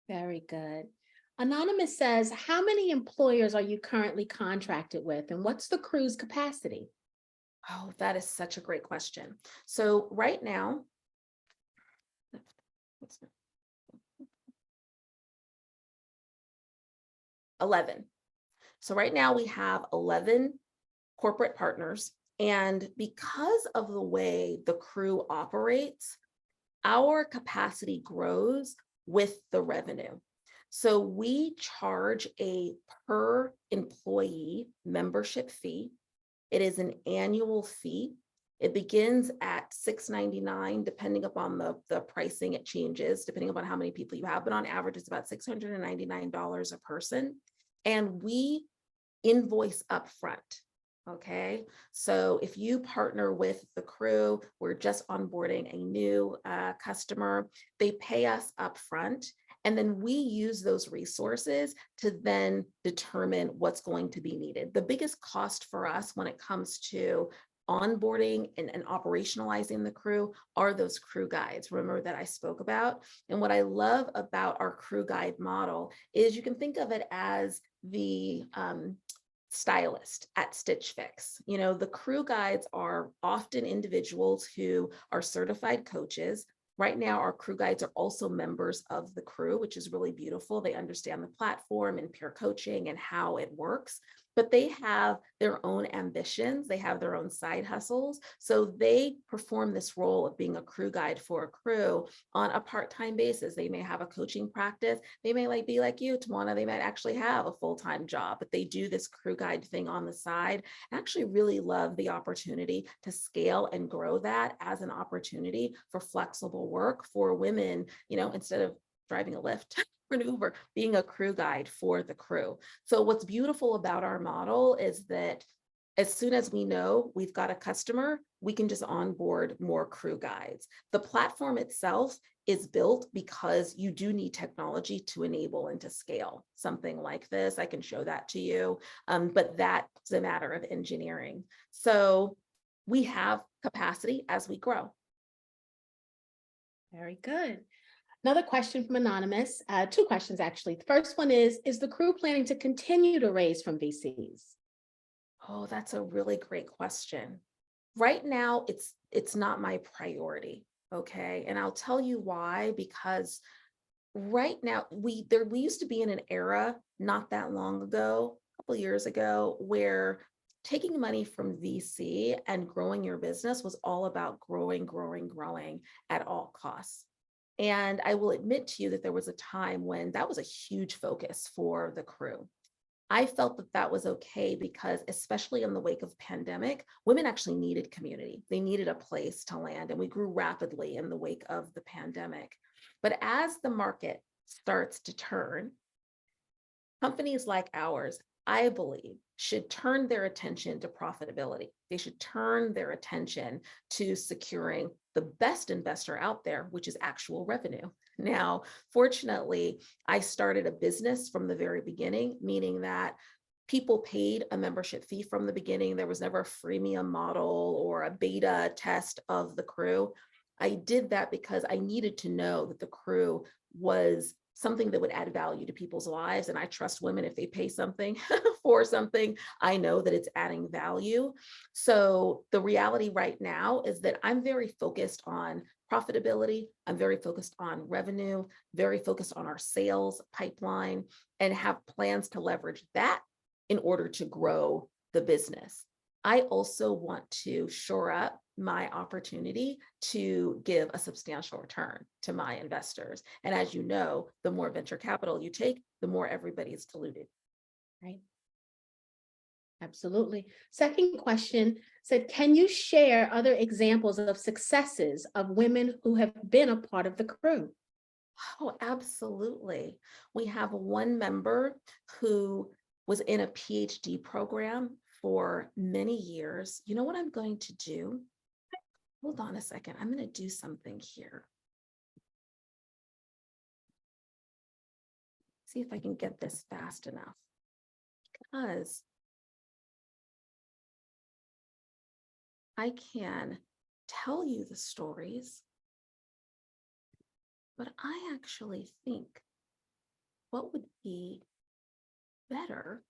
A: Very good. Anonymous says, how many employers are you currently contracted with, and what's The Crew's capacity?
B: Oh, that is such a great question. So right now, 11. So right now we have 11 corporate partners. And because of the way The Crew operates, our capacity grows with the revenue. So we charge a per employee membership fee. It is an annual fee. It begins at $6.99, depending upon the pricing, it changes depending upon how many people you have, but on average, it's about $699 a person. And we invoice upfront. Okay, so if you partner with The Crew, we're just onboarding a new customer, they pay us upfront. And then we use those resources to then determine what's going to be needed. The biggest cost for us when it comes to onboarding and operationalizing The Crew are those crew guides, remember, that I spoke about. And what I love about our crew guide model is you can think of it as the stylist at Stitch Fix. The crew guides are often individuals who are certified coaches. Right now, our crew guides are also members of The Crew, which is really beautiful. They understand the platform and peer coaching and how it works. but they have their own ambitions. They have their own side hustles. So they perform this role of being a crew guide for a crew on a part-time basis. They may have a coaching practice. They may be like you, Tawana, they might actually have a full-time job, but they do this crew guide thing on the side. I actually really love the opportunity to scale and grow that as an opportunity for flexible work for women, instead of driving a Lyft or an Uber, being a crew guide for the crew. So what's beautiful about our model is that as soon as we know we've got a customer, we can just onboard more crew guides. The platform itself is built because you do need technology to enable and to scale something like this. I can show that to you, but that's a matter of engineering. So we have capacity as we grow.
A: Very good. Another question from Anonymous, two questions actually. The first one is the crew planning to continue to raise from VCs?
B: Oh, that's a really great question. Right now, it's not my priority, okay? And I'll tell you why, because right now, we used to be in an era not that long ago, a couple of years ago, where taking money from VC and growing your business was all about growing at all costs. And I will admit to you that there was a time when that was a huge focus for the crew. I felt that that was okay because, especially in the wake of pandemic, women actually needed community. They needed a place to land, and we grew rapidly in the wake of the pandemic. But as the market starts to turn, companies like ours, I believe, should turn their attention to profitability. They should turn their attention to securing the best investor out there, which is actual revenue. Now, fortunately, I started a business from the very beginning, meaning that people paid a membership fee from the beginning. There was never a freemium model or a beta test of the crew. I did that because I needed to know that the crew was something that would add value to people's lives. And I trust women, if they pay something for something, I know that it's adding value. So the reality right now is that I'm very focused on profitability. I'm very focused on revenue, very focused on our sales pipeline, and have plans to leverage that in order to grow the business. I also want to shore up my opportunity to give a substantial return to my investors. And as you know, the more venture capital you take, the more everybody is diluted.
A: Right. Absolutely. Second question said, can you share other examples of successes of women who have been a part of the crew?
B: Oh, absolutely. We have one member who was in a PhD program for many years. You know what I'm going to do? Hold on a second. I'm going to do something here. See if I can get this fast enough, because I can tell you the stories, but I actually think what would be better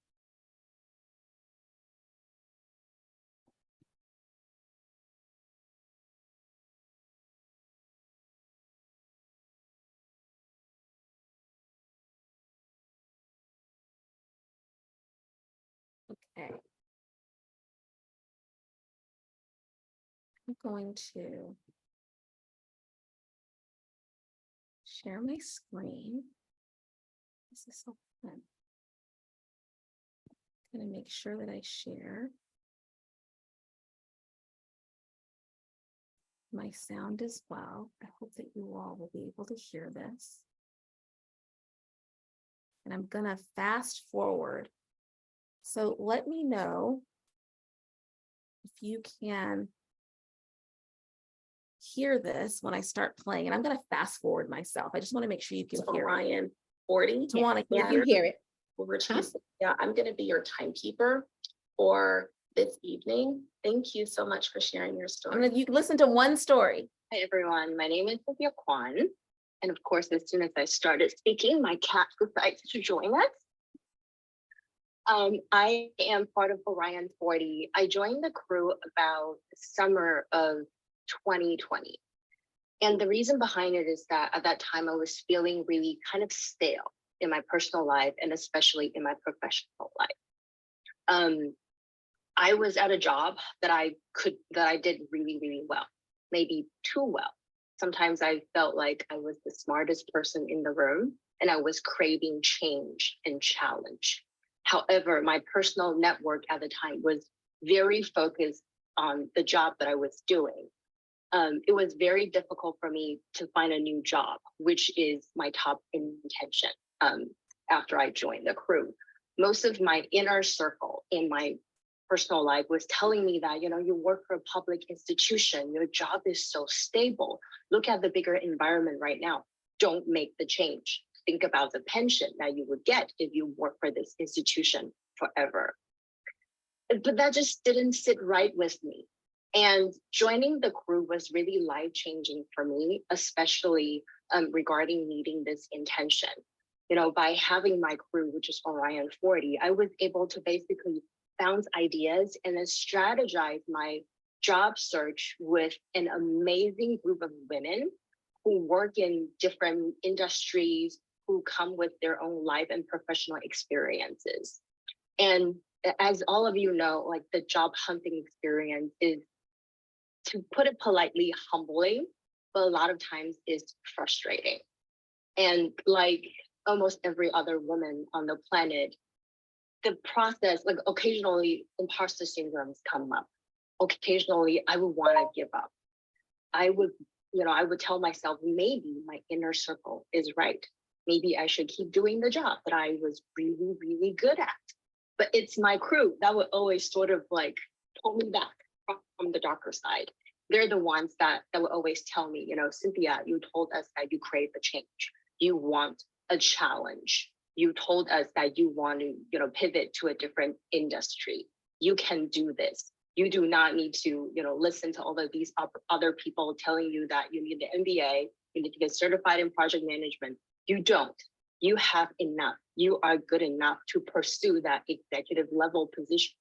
B: okay. I'm going to share my screen. This is so fun. I'm going to make sure that I share my sound as well. I hope that you all will be able to hear this. And I'm going to fast forward. So let me know if you can hear this when I start playing. And I'm going to fast forward myself. I just want to make sure you can hear Ryan 40 to want to
A: hear it.
B: Yeah, I'm going to be your timekeeper for this evening. Thank you so much for sharing your story. You can listen to one story.
C: Hi, everyone. My name is Sophia Kwan. And of course, as soon as I started speaking, my cat decided to join us. I am part of Orion 40. I joined the crew about the summer of 2020. And the reason behind it is that at that time I was feeling really kind of stale in my personal life and especially in my professional life. I was at a job that I did really, really well, maybe too well. Sometimes I felt like I was the smartest person in the room and I was craving change and challenge. However, my personal network at the time was very focused on the job that I was doing. It was very difficult for me to find a new job, which is my top intention after I joined the crew. Most of my inner circle in my personal life was telling me that, you work for a public institution, your job is so stable. Look at the bigger environment right now. Don't make the change. Think about the pension that you would get if you work for this institution forever. But that just didn't sit right with me. And joining the crew was really life-changing for me, especially regarding meeting this intention. By having my crew, which is Orion 40, I was able to basically bounce ideas and then strategize my job search with an amazing group of women who work in different industries, who come with their own life and professional experiences. And as all of you know, like the job hunting experience is, to put it politely, humbling, but a lot of times is frustrating. And like almost every other woman on the planet, the process, like occasionally imposter syndromes come up. Occasionally I would want to give up. I would tell myself, maybe my inner circle is right. Maybe I should keep doing the job that I was really, really good at. But it's my crew that would always sort of like pull me back from the darker side. They're the ones that would always tell me, Cynthia, you told us that you crave a change. You want a challenge. You told us that you want to, pivot to a different industry. You can do this. You do not need to, listen to all of these other people telling you that you need the MBA, you need to get certified in project management. You don't. You have enough. You are good enough to pursue that executive level position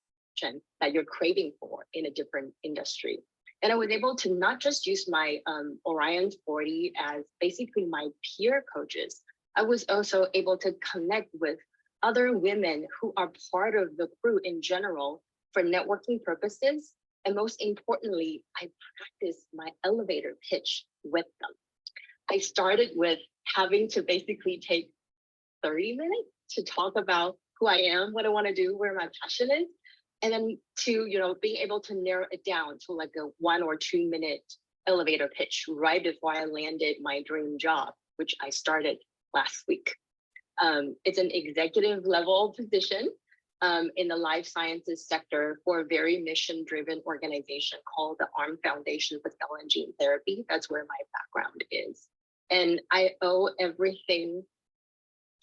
C: that you're craving for in a different industry. And I was able to not just use my Orion 40 as basically my peer coaches. I was also able to connect with other women who are part of the crew in general for networking purposes. And most importantly, I practiced my elevator pitch with them. I started with having to basically take 30 minutes to talk about who I am, what I want to do, where my passion is. And then to, being able to narrow it down to like a 1 or 2 minute elevator pitch right before I landed my dream job, which I started last week. It's an executive level position in the life sciences sector for a very mission-driven organization called the Arm Foundation for Cell and Gene Therapy. That's where my background is. And I owe everything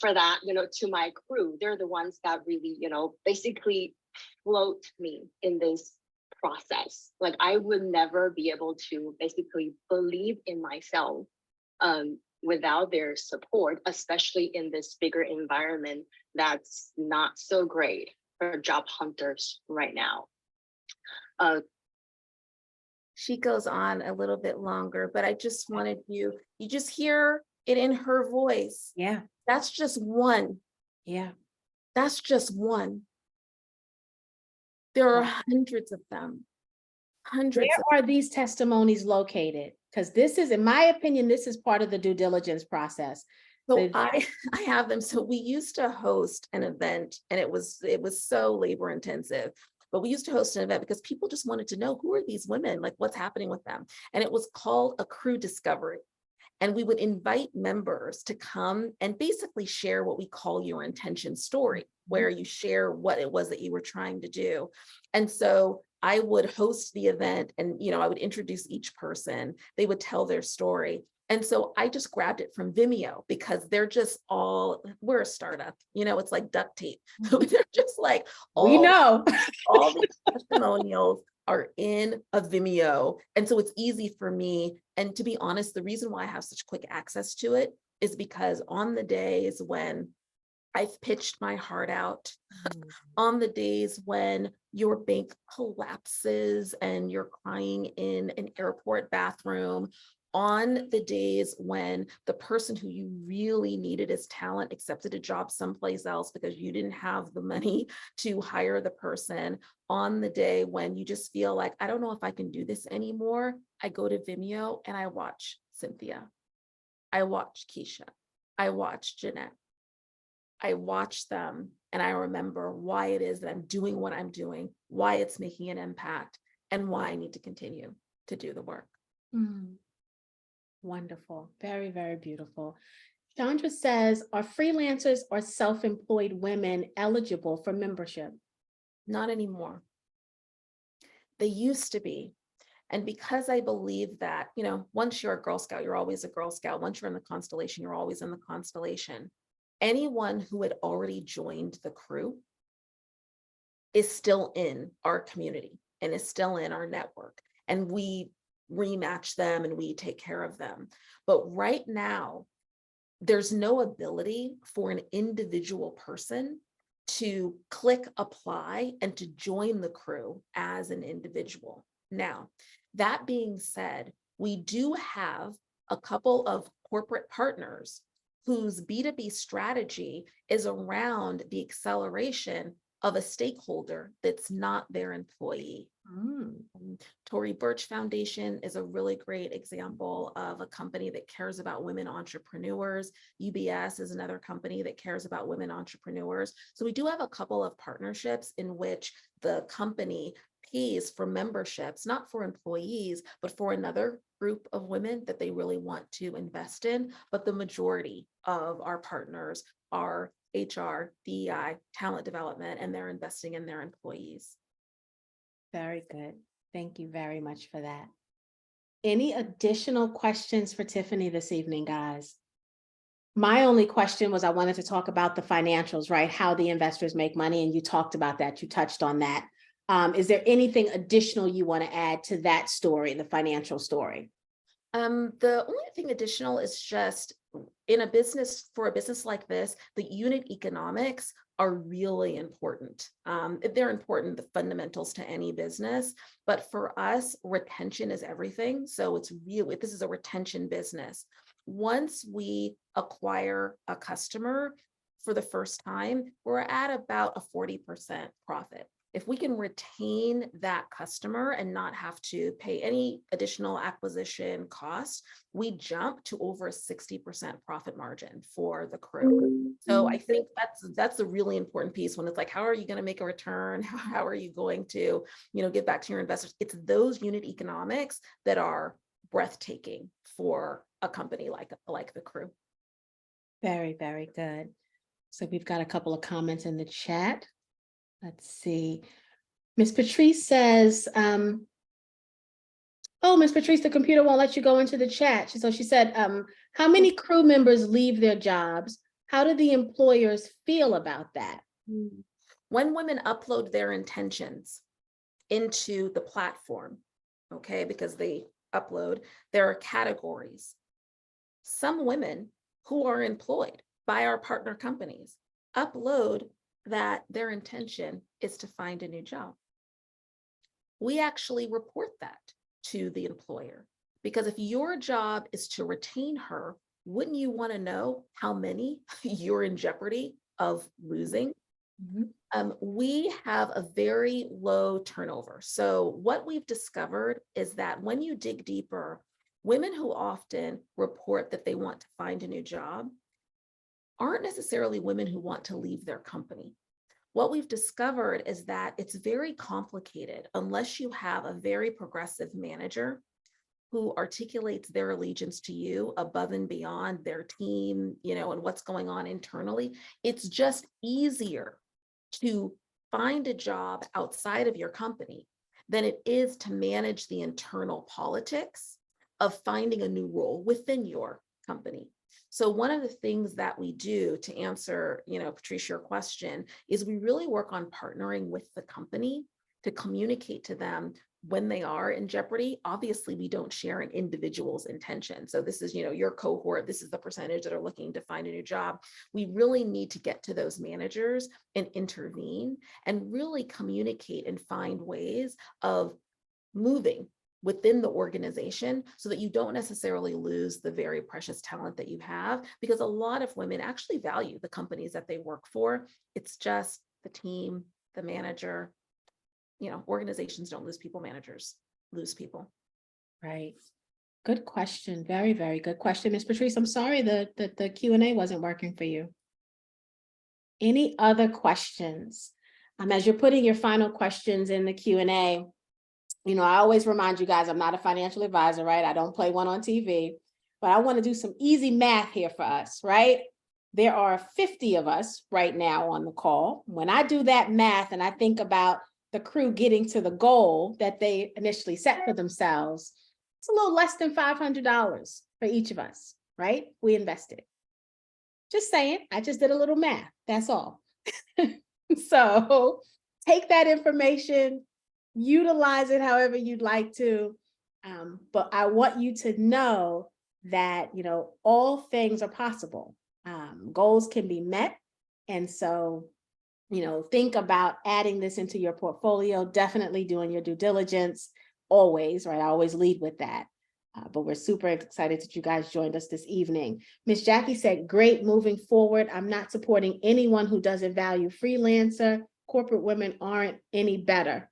C: for that, to my crew. They're the ones that really, basically float me in this process. Like I would never be able to basically believe in myself without their support, especially in this bigger environment that's not so great for job hunters right now.
B: She goes on a little bit longer, but I just wanted you just hear it in her voice.
A: Yeah.
B: That's just one.
A: Yeah.
B: That's just one. There are hundreds of them. Hundreds.
A: Where are these testimonies located? Because this is, in my opinion, this is part of the due diligence process.
B: So I have them. So we used to host an event and it was so labor intensive, but we used to host an event because people just wanted to know, who are these women? Like what's happening with them? And it was called a crew discovery. And we would invite members to come and basically share what we call your intention story, where you share what it was that you were trying to do. And so I would host the event and, I would introduce each person. They would tell their story. And so I just grabbed it from Vimeo because they're just we're a startup, it's like duct tape. So they're just like,
A: we know
B: all the testimonials are in a Vimeo. And so it's easy for me. And to be honest, the reason why I have such quick access to it is because on the days when I've pitched my heart out, on the days when your bank collapses and you're crying in an airport bathroom, On the days when the person who you really needed as talent accepted a job someplace else because you didn't have the money to hire the person, on the day when you just feel like, I don't know if I can do this anymore, I go to Vimeo and I watch Cynthia. I watch Keisha. I watch Jeanette. I watch them and I remember why it is that I'm doing what I'm doing, why it's making an impact, and why I need to continue to do the work.
A: Mm. Wonderful. Very, very beautiful. Chandra says, are freelancers or self-employed women eligible for membership?
B: Not anymore. They used to be. And because I believe that, once you're a Girl Scout, you're always a Girl Scout. Once you're in the constellation, you're always in the constellation. Anyone who had already joined the crew is still in our community and is still in our network. And we rematch them and we take care of them. But right now, there's no ability for an individual person to click apply and to join the crew as an individual. Now, that being said, we do have a couple of corporate partners whose B2B strategy is around the acceleration of a stakeholder that's not their employee. Tory Burch Foundation is a really great example of a company that cares about women entrepreneurs. UBS is another company that cares about women entrepreneurs. So we do have a couple of partnerships in which the company pays for memberships, not for employees, but for another group of women that they really want to invest in. But the majority of our partners are HR, DEI, talent development, and they're investing in their employees.
A: Very good. Thank you very much for that. Any additional questions for Tiffany this evening, guys? My only question was I wanted to talk about the financials, right? How the investors make money, and you talked about that. You touched on that. Is there anything additional you want to add to that story, the financial story?
B: The only thing additional is just in a business, for a business like this, the unit economics are really important. They're important, the fundamentals to any business, but for us, retention is everything. So it's really, this is a retention business. Once we acquire a customer for the first time, we're at about a 40% profit. If we can retain that customer and not have to pay any additional acquisition costs, we jump to over a 60% profit margin for the crew. So I think that's a really important piece when it's like, how are you going to make a return? How are you going to, give back to your investors? It's those unit economics that are breathtaking for a company like the crew.
A: Very, very good. So we've got a couple of comments in the chat. Let's see. Miss Patrice says, oh, Miss Patrice, the computer won't let you go into the chat. So she said, how many crew members leave their jobs? How do the employers feel about that?
B: When women upload their intentions into the platform, okay, because they upload, there are categories. Some women who are employed by our partner companies upload that their intention is to find a new job. We actually report that to the employer, because if your job is to retain her, wouldn't you want to know how many you're in jeopardy of losing? We have a very low turnover. So what we've discovered is that when you dig deeper, women who often report that they want to find a new job aren't necessarily women who want to leave their company. What we've discovered is that it's very complicated unless you have a very progressive manager who articulates their allegiance to you above and beyond their team, and what's going on internally. It's just easier to find a job outside of your company than it is to manage the internal politics of finding a new role within your company. So one of the things that we do to answer, Patricia, your question, is we really work on partnering with the company to communicate to them when they are in jeopardy. Obviously, we don't share an individual's intention. So this is, your cohort, this is the percentage that are looking to find a new job. We really need to get to those managers and intervene and really communicate and find ways of moving within the organization so that you don't necessarily lose the very precious talent that you have, because a lot of women actually value the companies that they work for. It's just the team, the manager. Organizations don't lose people, managers lose people.
A: Right. Good question. Very, very good question. Ms. Patrice, I'm sorry that the Q&A wasn't working for you. Any other questions? As you're putting your final questions in the Q&A, I always remind you guys, I'm not a financial advisor, right? I don't play one on TV, but I want to do some easy math here for us, right? There are 50 of us right now on the call. When I do that math and I think about the crew getting to the goal that they initially set for themselves, it's a little less than $500 for each of us, right? We invested. Just saying, I just did a little math, that's all. So take that information, utilize it however you'd like to. But I want you to know that, all things are possible. Goals can be met. And so, think about adding this into your portfolio, definitely doing your due diligence always, right? I always lead with that. But we're super excited that you guys joined us this evening. Miss Jackie said, great, moving forward. I'm not supporting anyone who doesn't value freelancer. Corporate women aren't any better.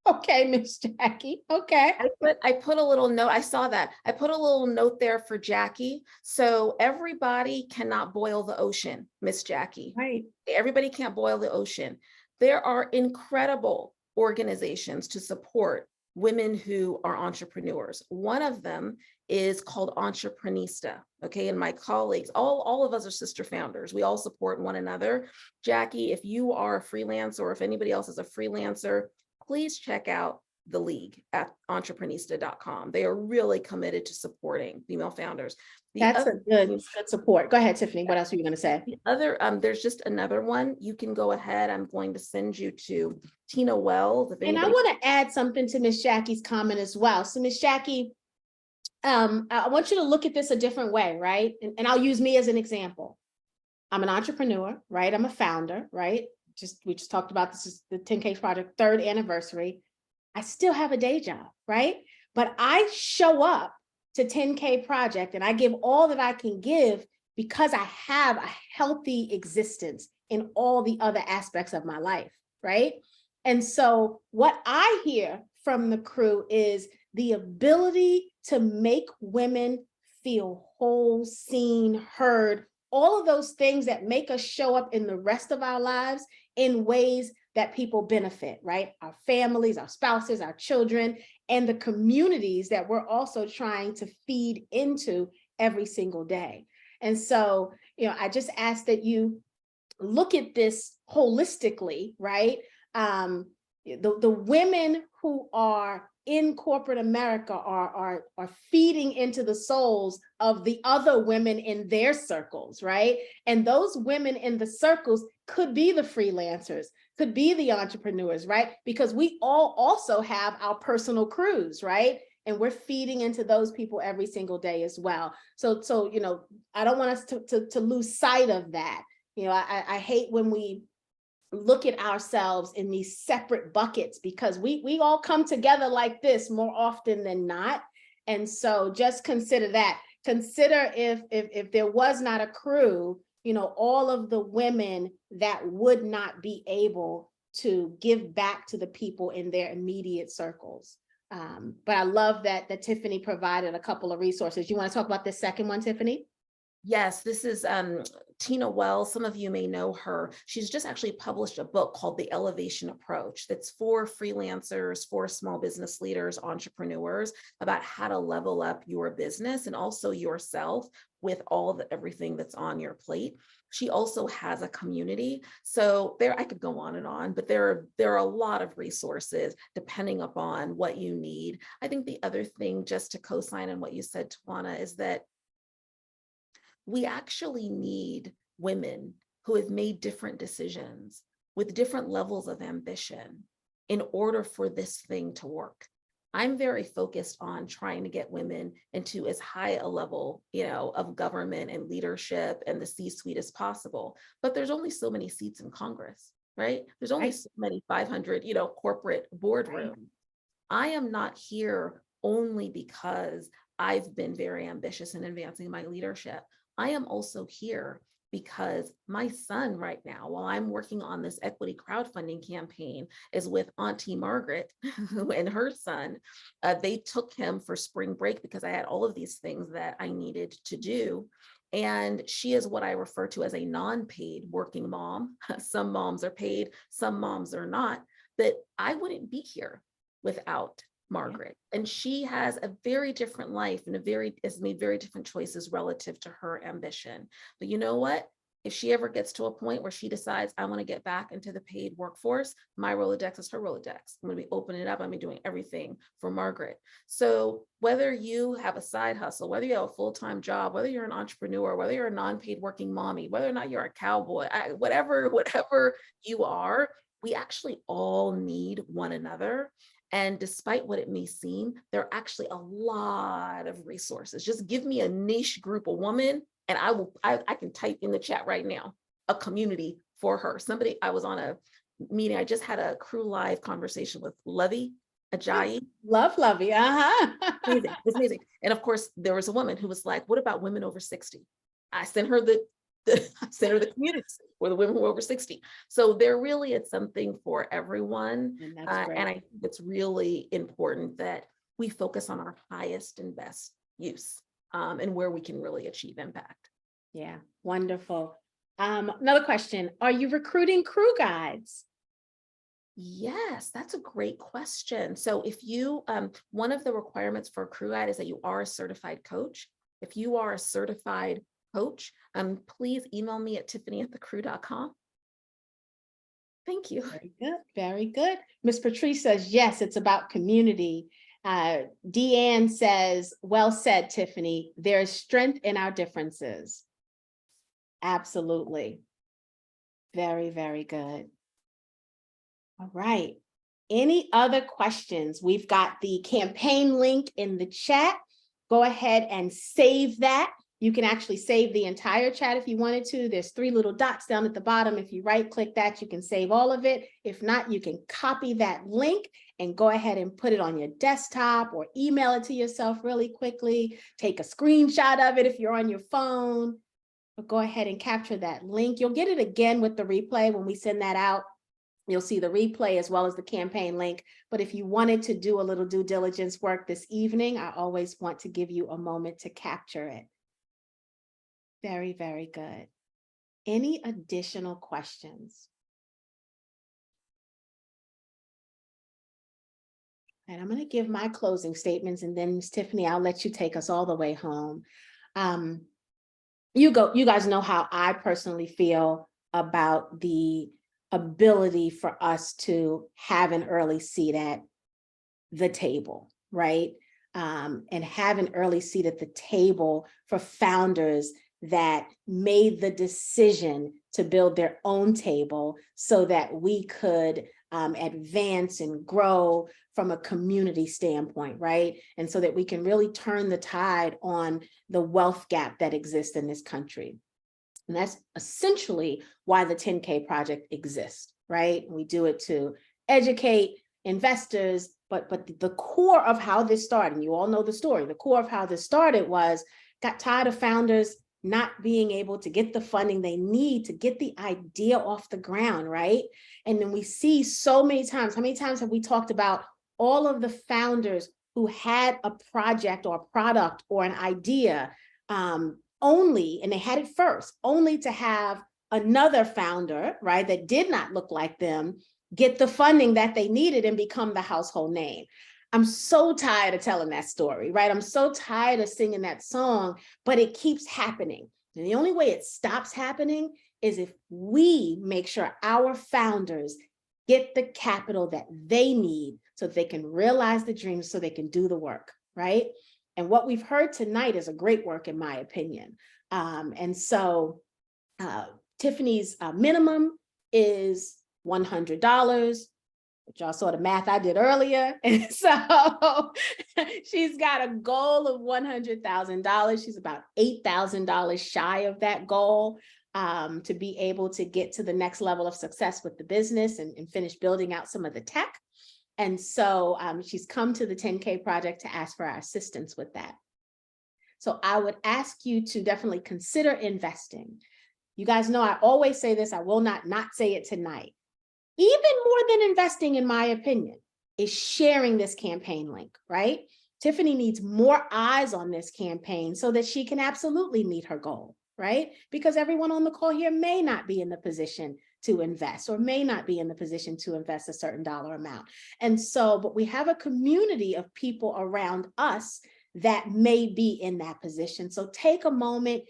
A: Okay, Miss Jackie. Okay.
B: I put a little note. I saw that. I put a little note there for Jackie. So everybody cannot boil the ocean, Miss Jackie.
A: Right.
B: Everybody can't boil the ocean. There are incredible organizations to support women who are entrepreneurs. One of them is called Entreprenista. Okay. And my colleagues, all of us are sister founders. We all support one another. Jackie, if you are a freelancer or if anybody else is a freelancer, please check out the league at entreprenista.com. They are really committed to supporting female founders.
A: That's a good support. Go ahead, Tiffany. What else are you going to say?
B: The other, there's just another one. You can go ahead. I'm going to send you to Tina Wells.
A: And I want to add something to Miss Jackie's comment as well. So Miss Jackie, I want you to look at this a different way, right? And I'll use me as an example. I'm an entrepreneur, right? I'm a founder, right? We just talked about this is the 10K Project 3rd anniversary. I still have a day job, right? But I show up to 10K Project and I give all that I can give because I have a healthy existence in all the other aspects of my life, right? And so what I hear from the crew is the ability to make women feel whole, seen, heard, all of those things that make us show up in the rest of our lives in ways that people benefit, right? Our families, our spouses, our children, and the communities that we're also trying to feed into every single day. And so, I just ask that you look at this holistically, right? The women who are in corporate America are feeding into the souls of the other women in their circles, right? And those women in the circles could be the freelancers, could be the entrepreneurs, right? Because we all also have our personal crews, right? And we're feeding into those people every single day as well. So I don't want us to lose sight of that. I hate when we look at ourselves in these separate buckets because we all come together like this more often than not. And so just consider that. Consider if there was not a crew, all of the women that would not be able to give back to the people in their immediate circles. But I love that Tiffany provided a couple of resources. You want to talk about the second one, Tiffany?
B: Yes, this is Tina Wells. Some of you may know her. She's just actually published a book called The Elevation Approach that's for freelancers, for small business leaders, entrepreneurs, about how to level up your business and also yourself with everything that's on your plate. She also has a community. So I could go on and on, but there are a lot of resources depending upon what you need. I think the other thing, just to co-sign on what you said, Tawana, is that we actually need women who have made different decisions with different levels of ambition in order for this thing to work. I'm very focused on trying to get women into as high a level, of government and leadership and the C-suite as possible. But there's only so many seats in Congress, right? There's only so many 500, corporate boardrooms. I am not here only because I've been very ambitious in advancing my leadership. I am also here because my son right now, while I'm working on this equity crowdfunding campaign, is with Auntie Margaret and her son. They took him for spring break because I had all of these things that I needed to do. And she is what I refer to as a non-paid working mom. Some moms are paid, some moms are not, but I wouldn't be here without Margaret. And she has a very different life and has made very different choices relative to her ambition. But you know what? If she ever gets to a point where she decides I want to get back into the paid workforce, my Rolodex is her Rolodex. I'm going to be opening it up. I'm going to be doing everything for Margaret. So whether you have a side hustle, whether you have a full-time job, whether you're an entrepreneur, whether you're a non-paid working mommy, whether or not you're a cowboy, whatever you are, we actually all need one another. And despite what it may seem, there are actually a lot of resources. Just give me a niche group of women and I can type in the chat right now, a community for her. I was on a meeting, I just had a Crew Live conversation with Lovey Ajayi.
A: Love Lovey,
B: Amazing, it's amazing. And of course, there was a woman who was like, what about women over 60? I sent her the community for the women who are over 60. So there really is something for everyone.
A: And that's great.
B: And I think it's really important that we focus on our highest and best use and where we can really achieve impact.
A: Yeah, wonderful. Another question, are you recruiting crew guides?
B: Yes, that's a great question. So if you, one of the requirements for a crew guide is that you are a certified coach. If you are a certified coach, please email me at tiffany@thecrew.com. Thank you.
A: Very good, very good. Miss Patrice says, yes, it's about community. Deanne says, well said, Tiffany. There is strength in our differences. Absolutely. Very, very good. All right. Any other questions? We've got the campaign link in the chat. Go ahead and save that. You can actually save the entire chat if you wanted to. There's 3 little dots down at the bottom. If you right click that, you can save all of it. If not, you can copy that link and go ahead and put it on your desktop or email it to yourself really quickly. Take a screenshot of it if you're on your phone. But go ahead and capture that link. You'll get it again with the replay when we send that out. You'll see the replay as well as the campaign link. But if you wanted to do a little due diligence work this evening, I always want to give you a moment to capture it. Very, very good. Any additional questions? And I'm going to give my closing statements, and then Ms. Tiffany, I'll let you take us all the way home. You guys know how I personally feel about the ability for us to have an early seat at the table, right? And have an early seat at the table for founders that made the decision to build their own table so that we could advance and grow from a community standpoint, right? And so that we can really turn the tide on the wealth gap that exists in this country. And that's essentially why the 10K project exists, right? We do it to educate investors, but the core of how this started, and you all know the story, the core of how this started was, got tired of founders not being able to get the funding they need to get the idea off the ground, right? And then we see so many times, how many times have we talked about all of the founders who had a project or a product or an idea only, and they had it first, only to have another founder, right, that did not look like them, get the funding that they needed and become the household name. I'm so tired of telling that story, right? I'm so tired of singing that song, but it keeps happening. And the only way it stops happening is if we make sure our founders get the capital that they need so they can realize the dreams, so they can do the work, right? And what we've heard tonight is a great work, in my opinion. And so Tiffany's minimum is $100. Y'all saw the math I did earlier. And so she's got a goal of $100,000. She's about $8,000 shy of that goal to be able to get to the next level of success with the business and finish building out some of the tech. And so she's come to the 10K project to ask for our assistance with that. So I would ask you to definitely consider investing. You guys know I always say this, I will not say it tonight. Even more than investing, in my opinion, is sharing this campaign link, right? Tiffany needs more eyes on this campaign so that she can absolutely meet her goal, right? Because everyone on the call here may not be in the position to invest or may not be in the position to invest a certain dollar amount. And so, but we have a community of people around us that may be in that position. So take a moment,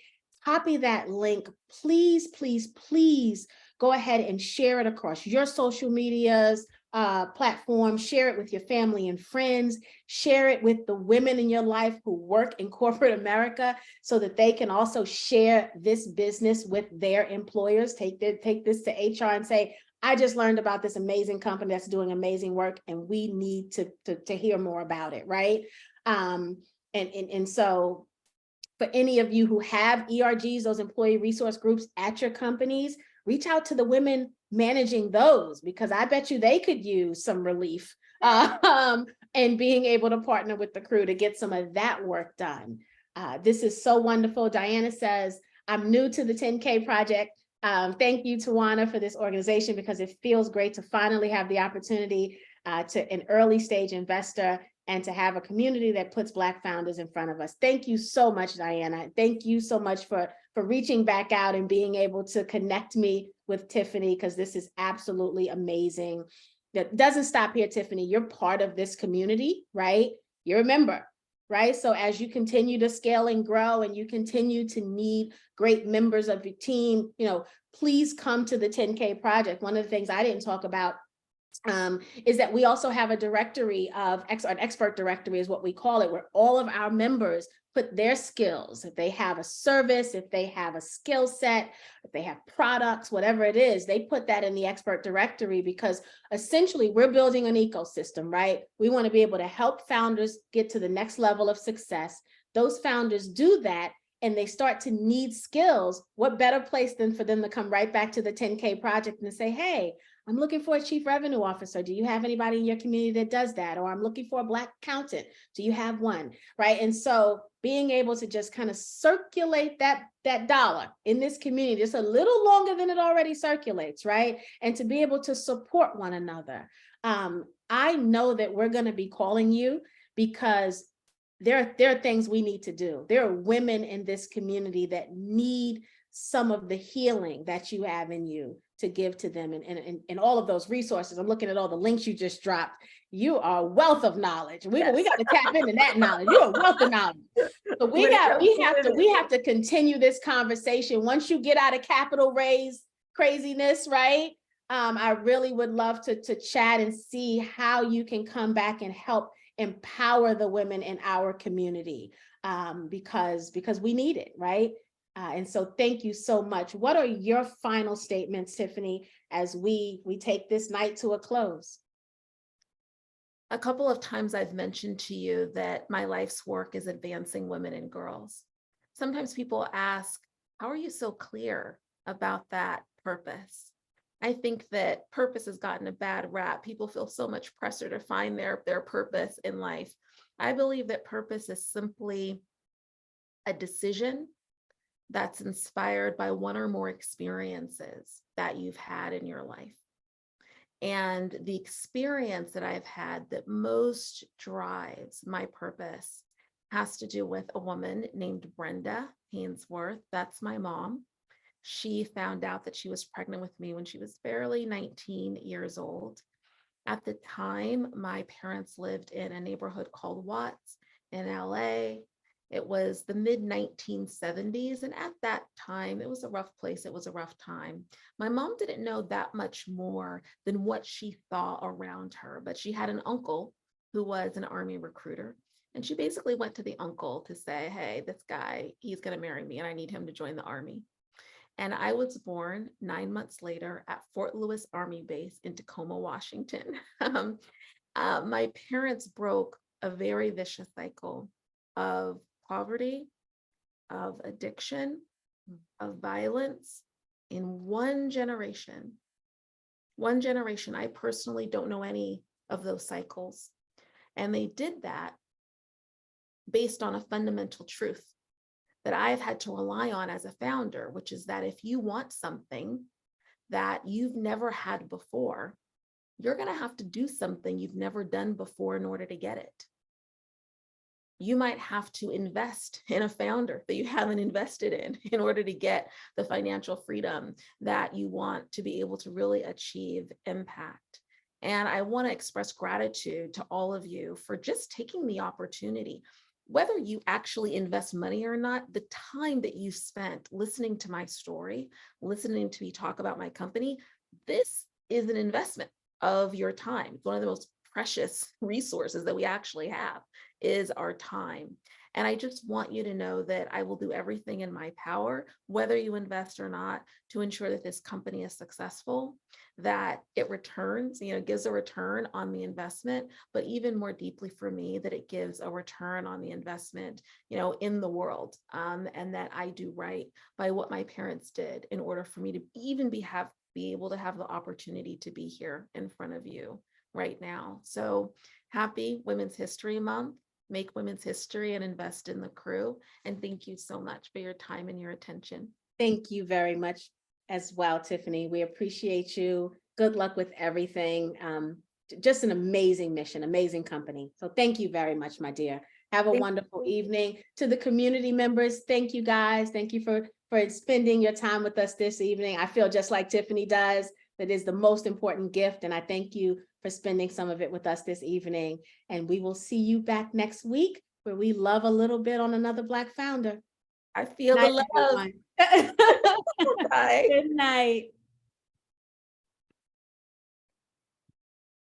A: copy that link, please, please, please go ahead and share it across your social medias, platform, share it with your family and friends, share it with the women in your life who work in corporate America so that they can also share this business with their employers. Take this to HR and say, I just learned about this amazing company that's doing amazing work and we need to hear more about it, right? And so for any of you who have ERGs, those employee resource groups at your companies, reach out to the women managing those, because I bet you they could use some relief and being able to partner with the crew to get some of that work done. This is so wonderful. Diana says, I'm new to the 10K project. Thank you, Tawana, for this organization, because it feels great to finally have the opportunity to an early stage investor and to have a community that puts Black founders in front of us. Thank you so much, Diana. Thank you so much for reaching back out and being able to connect me with Tiffany, because this is absolutely amazing. That doesn't stop here, Tiffany. You're part of this community, right? You're a member, right? So as you continue to scale and grow and you continue to need great members of your team, please come to the 10K project. One of the things I didn't talk about is that we also have a directory of an expert directory is what we call it, where all of our members put their skills. If they have a service, if they have a skill set, if they have products, whatever it is, they put that in the expert directory, because essentially we're building an ecosystem, right? We want to be able to help founders get to the next level of success. Those founders do that and they start to need skills. What better place than for them to come right back to the 10K project and say, hey, I'm looking for a chief revenue officer. Do you have anybody in your community that does that? Or I'm looking for a Black accountant. Do you have one? Right. And so being able to just kind of circulate that dollar in this community just a little longer than it already circulates, right? And to be able to support one another. I know that we're going to be calling you because there are things we need to do. There are women in this community that need some of the healing that you have in you to give to them, and all of those resources. I'm looking at all the links you just dropped. You are a wealth of knowledge. We got to tap into that knowledge. You're a wealth of knowledge. So we have to continue this conversation. Once you get out of capital raise craziness, right? I really would love to chat and see how you can come back and help empower the women in our community, because we need it, right? And so thank you so much. What are your final statements, Tiffany, as we take this night to a close?
B: A couple of times I've mentioned to you that my life's work is advancing women and girls. Sometimes people ask, how are you so clear about that purpose? I think that purpose has gotten a bad rap. People feel so much pressure to find their purpose in life. I believe that purpose is simply a decision that's inspired by one or more experiences that you've had in your life. And the experience that I've had that most drives my purpose has to do with a woman named Brenda Hainsworth. That's my mom. She found out that she was pregnant with me when she was barely 19 years old. At the time, my parents lived in a neighborhood called Watts in LA. It was the mid-1970s, and at that time, it was a rough place. It was a rough time. My mom didn't know that much more than what she saw around her, but she had an uncle who was an Army recruiter, and she basically went to the uncle to say, hey, this guy, he's going to marry me, and I need him to join the Army. And I was born 9 months later at Fort Lewis Army Base in Tacoma, Washington. My parents broke a very vicious cycle of poverty, of addiction, of violence in one generation. One generation. I personally don't know any of those cycles. And they did that based on a fundamental truth that I've had to rely on as a founder, which is that if you want something that you've never had before, you're going to have to do something you've never done before in order to get it. You might have to invest in a founder that you haven't invested in order to get the financial freedom that you want to be able to really achieve impact. And I want to express gratitude to all of you for just taking the opportunity, whether you actually invest money or not, the time that you spent listening to my story, listening to me talk about my company, this is an investment of your time. It's one of the most precious resources that we actually have is our time. And I just want you to know that I will do everything in my power, whether you invest or not, to ensure that this company is successful, that it returns, gives a return on the investment, but even more deeply for me, that it gives a return on the investment, in the world, and that I do right by what my parents did in order for me to even be able to have the opportunity to be here in front of you right now. So happy Women's History Month. Make women's history and invest in the crew. And thank you so much for your time and your attention.
A: Thank you very much as well, Tiffany. We appreciate you. Good luck with everything. Just an amazing mission, amazing company. So thank you very much, my dear. Have a wonderful evening. To the community members, thank you guys. Thank you for spending your time with us this evening. I feel just like Tiffany does. That is the most important gift. And I thank you for spending some of it with us this evening. And we will see you back next week where we love a little bit on another Black founder.
B: I feel
A: Night,
B: the love.
A: everyone.
B: Bye.
A: Good night.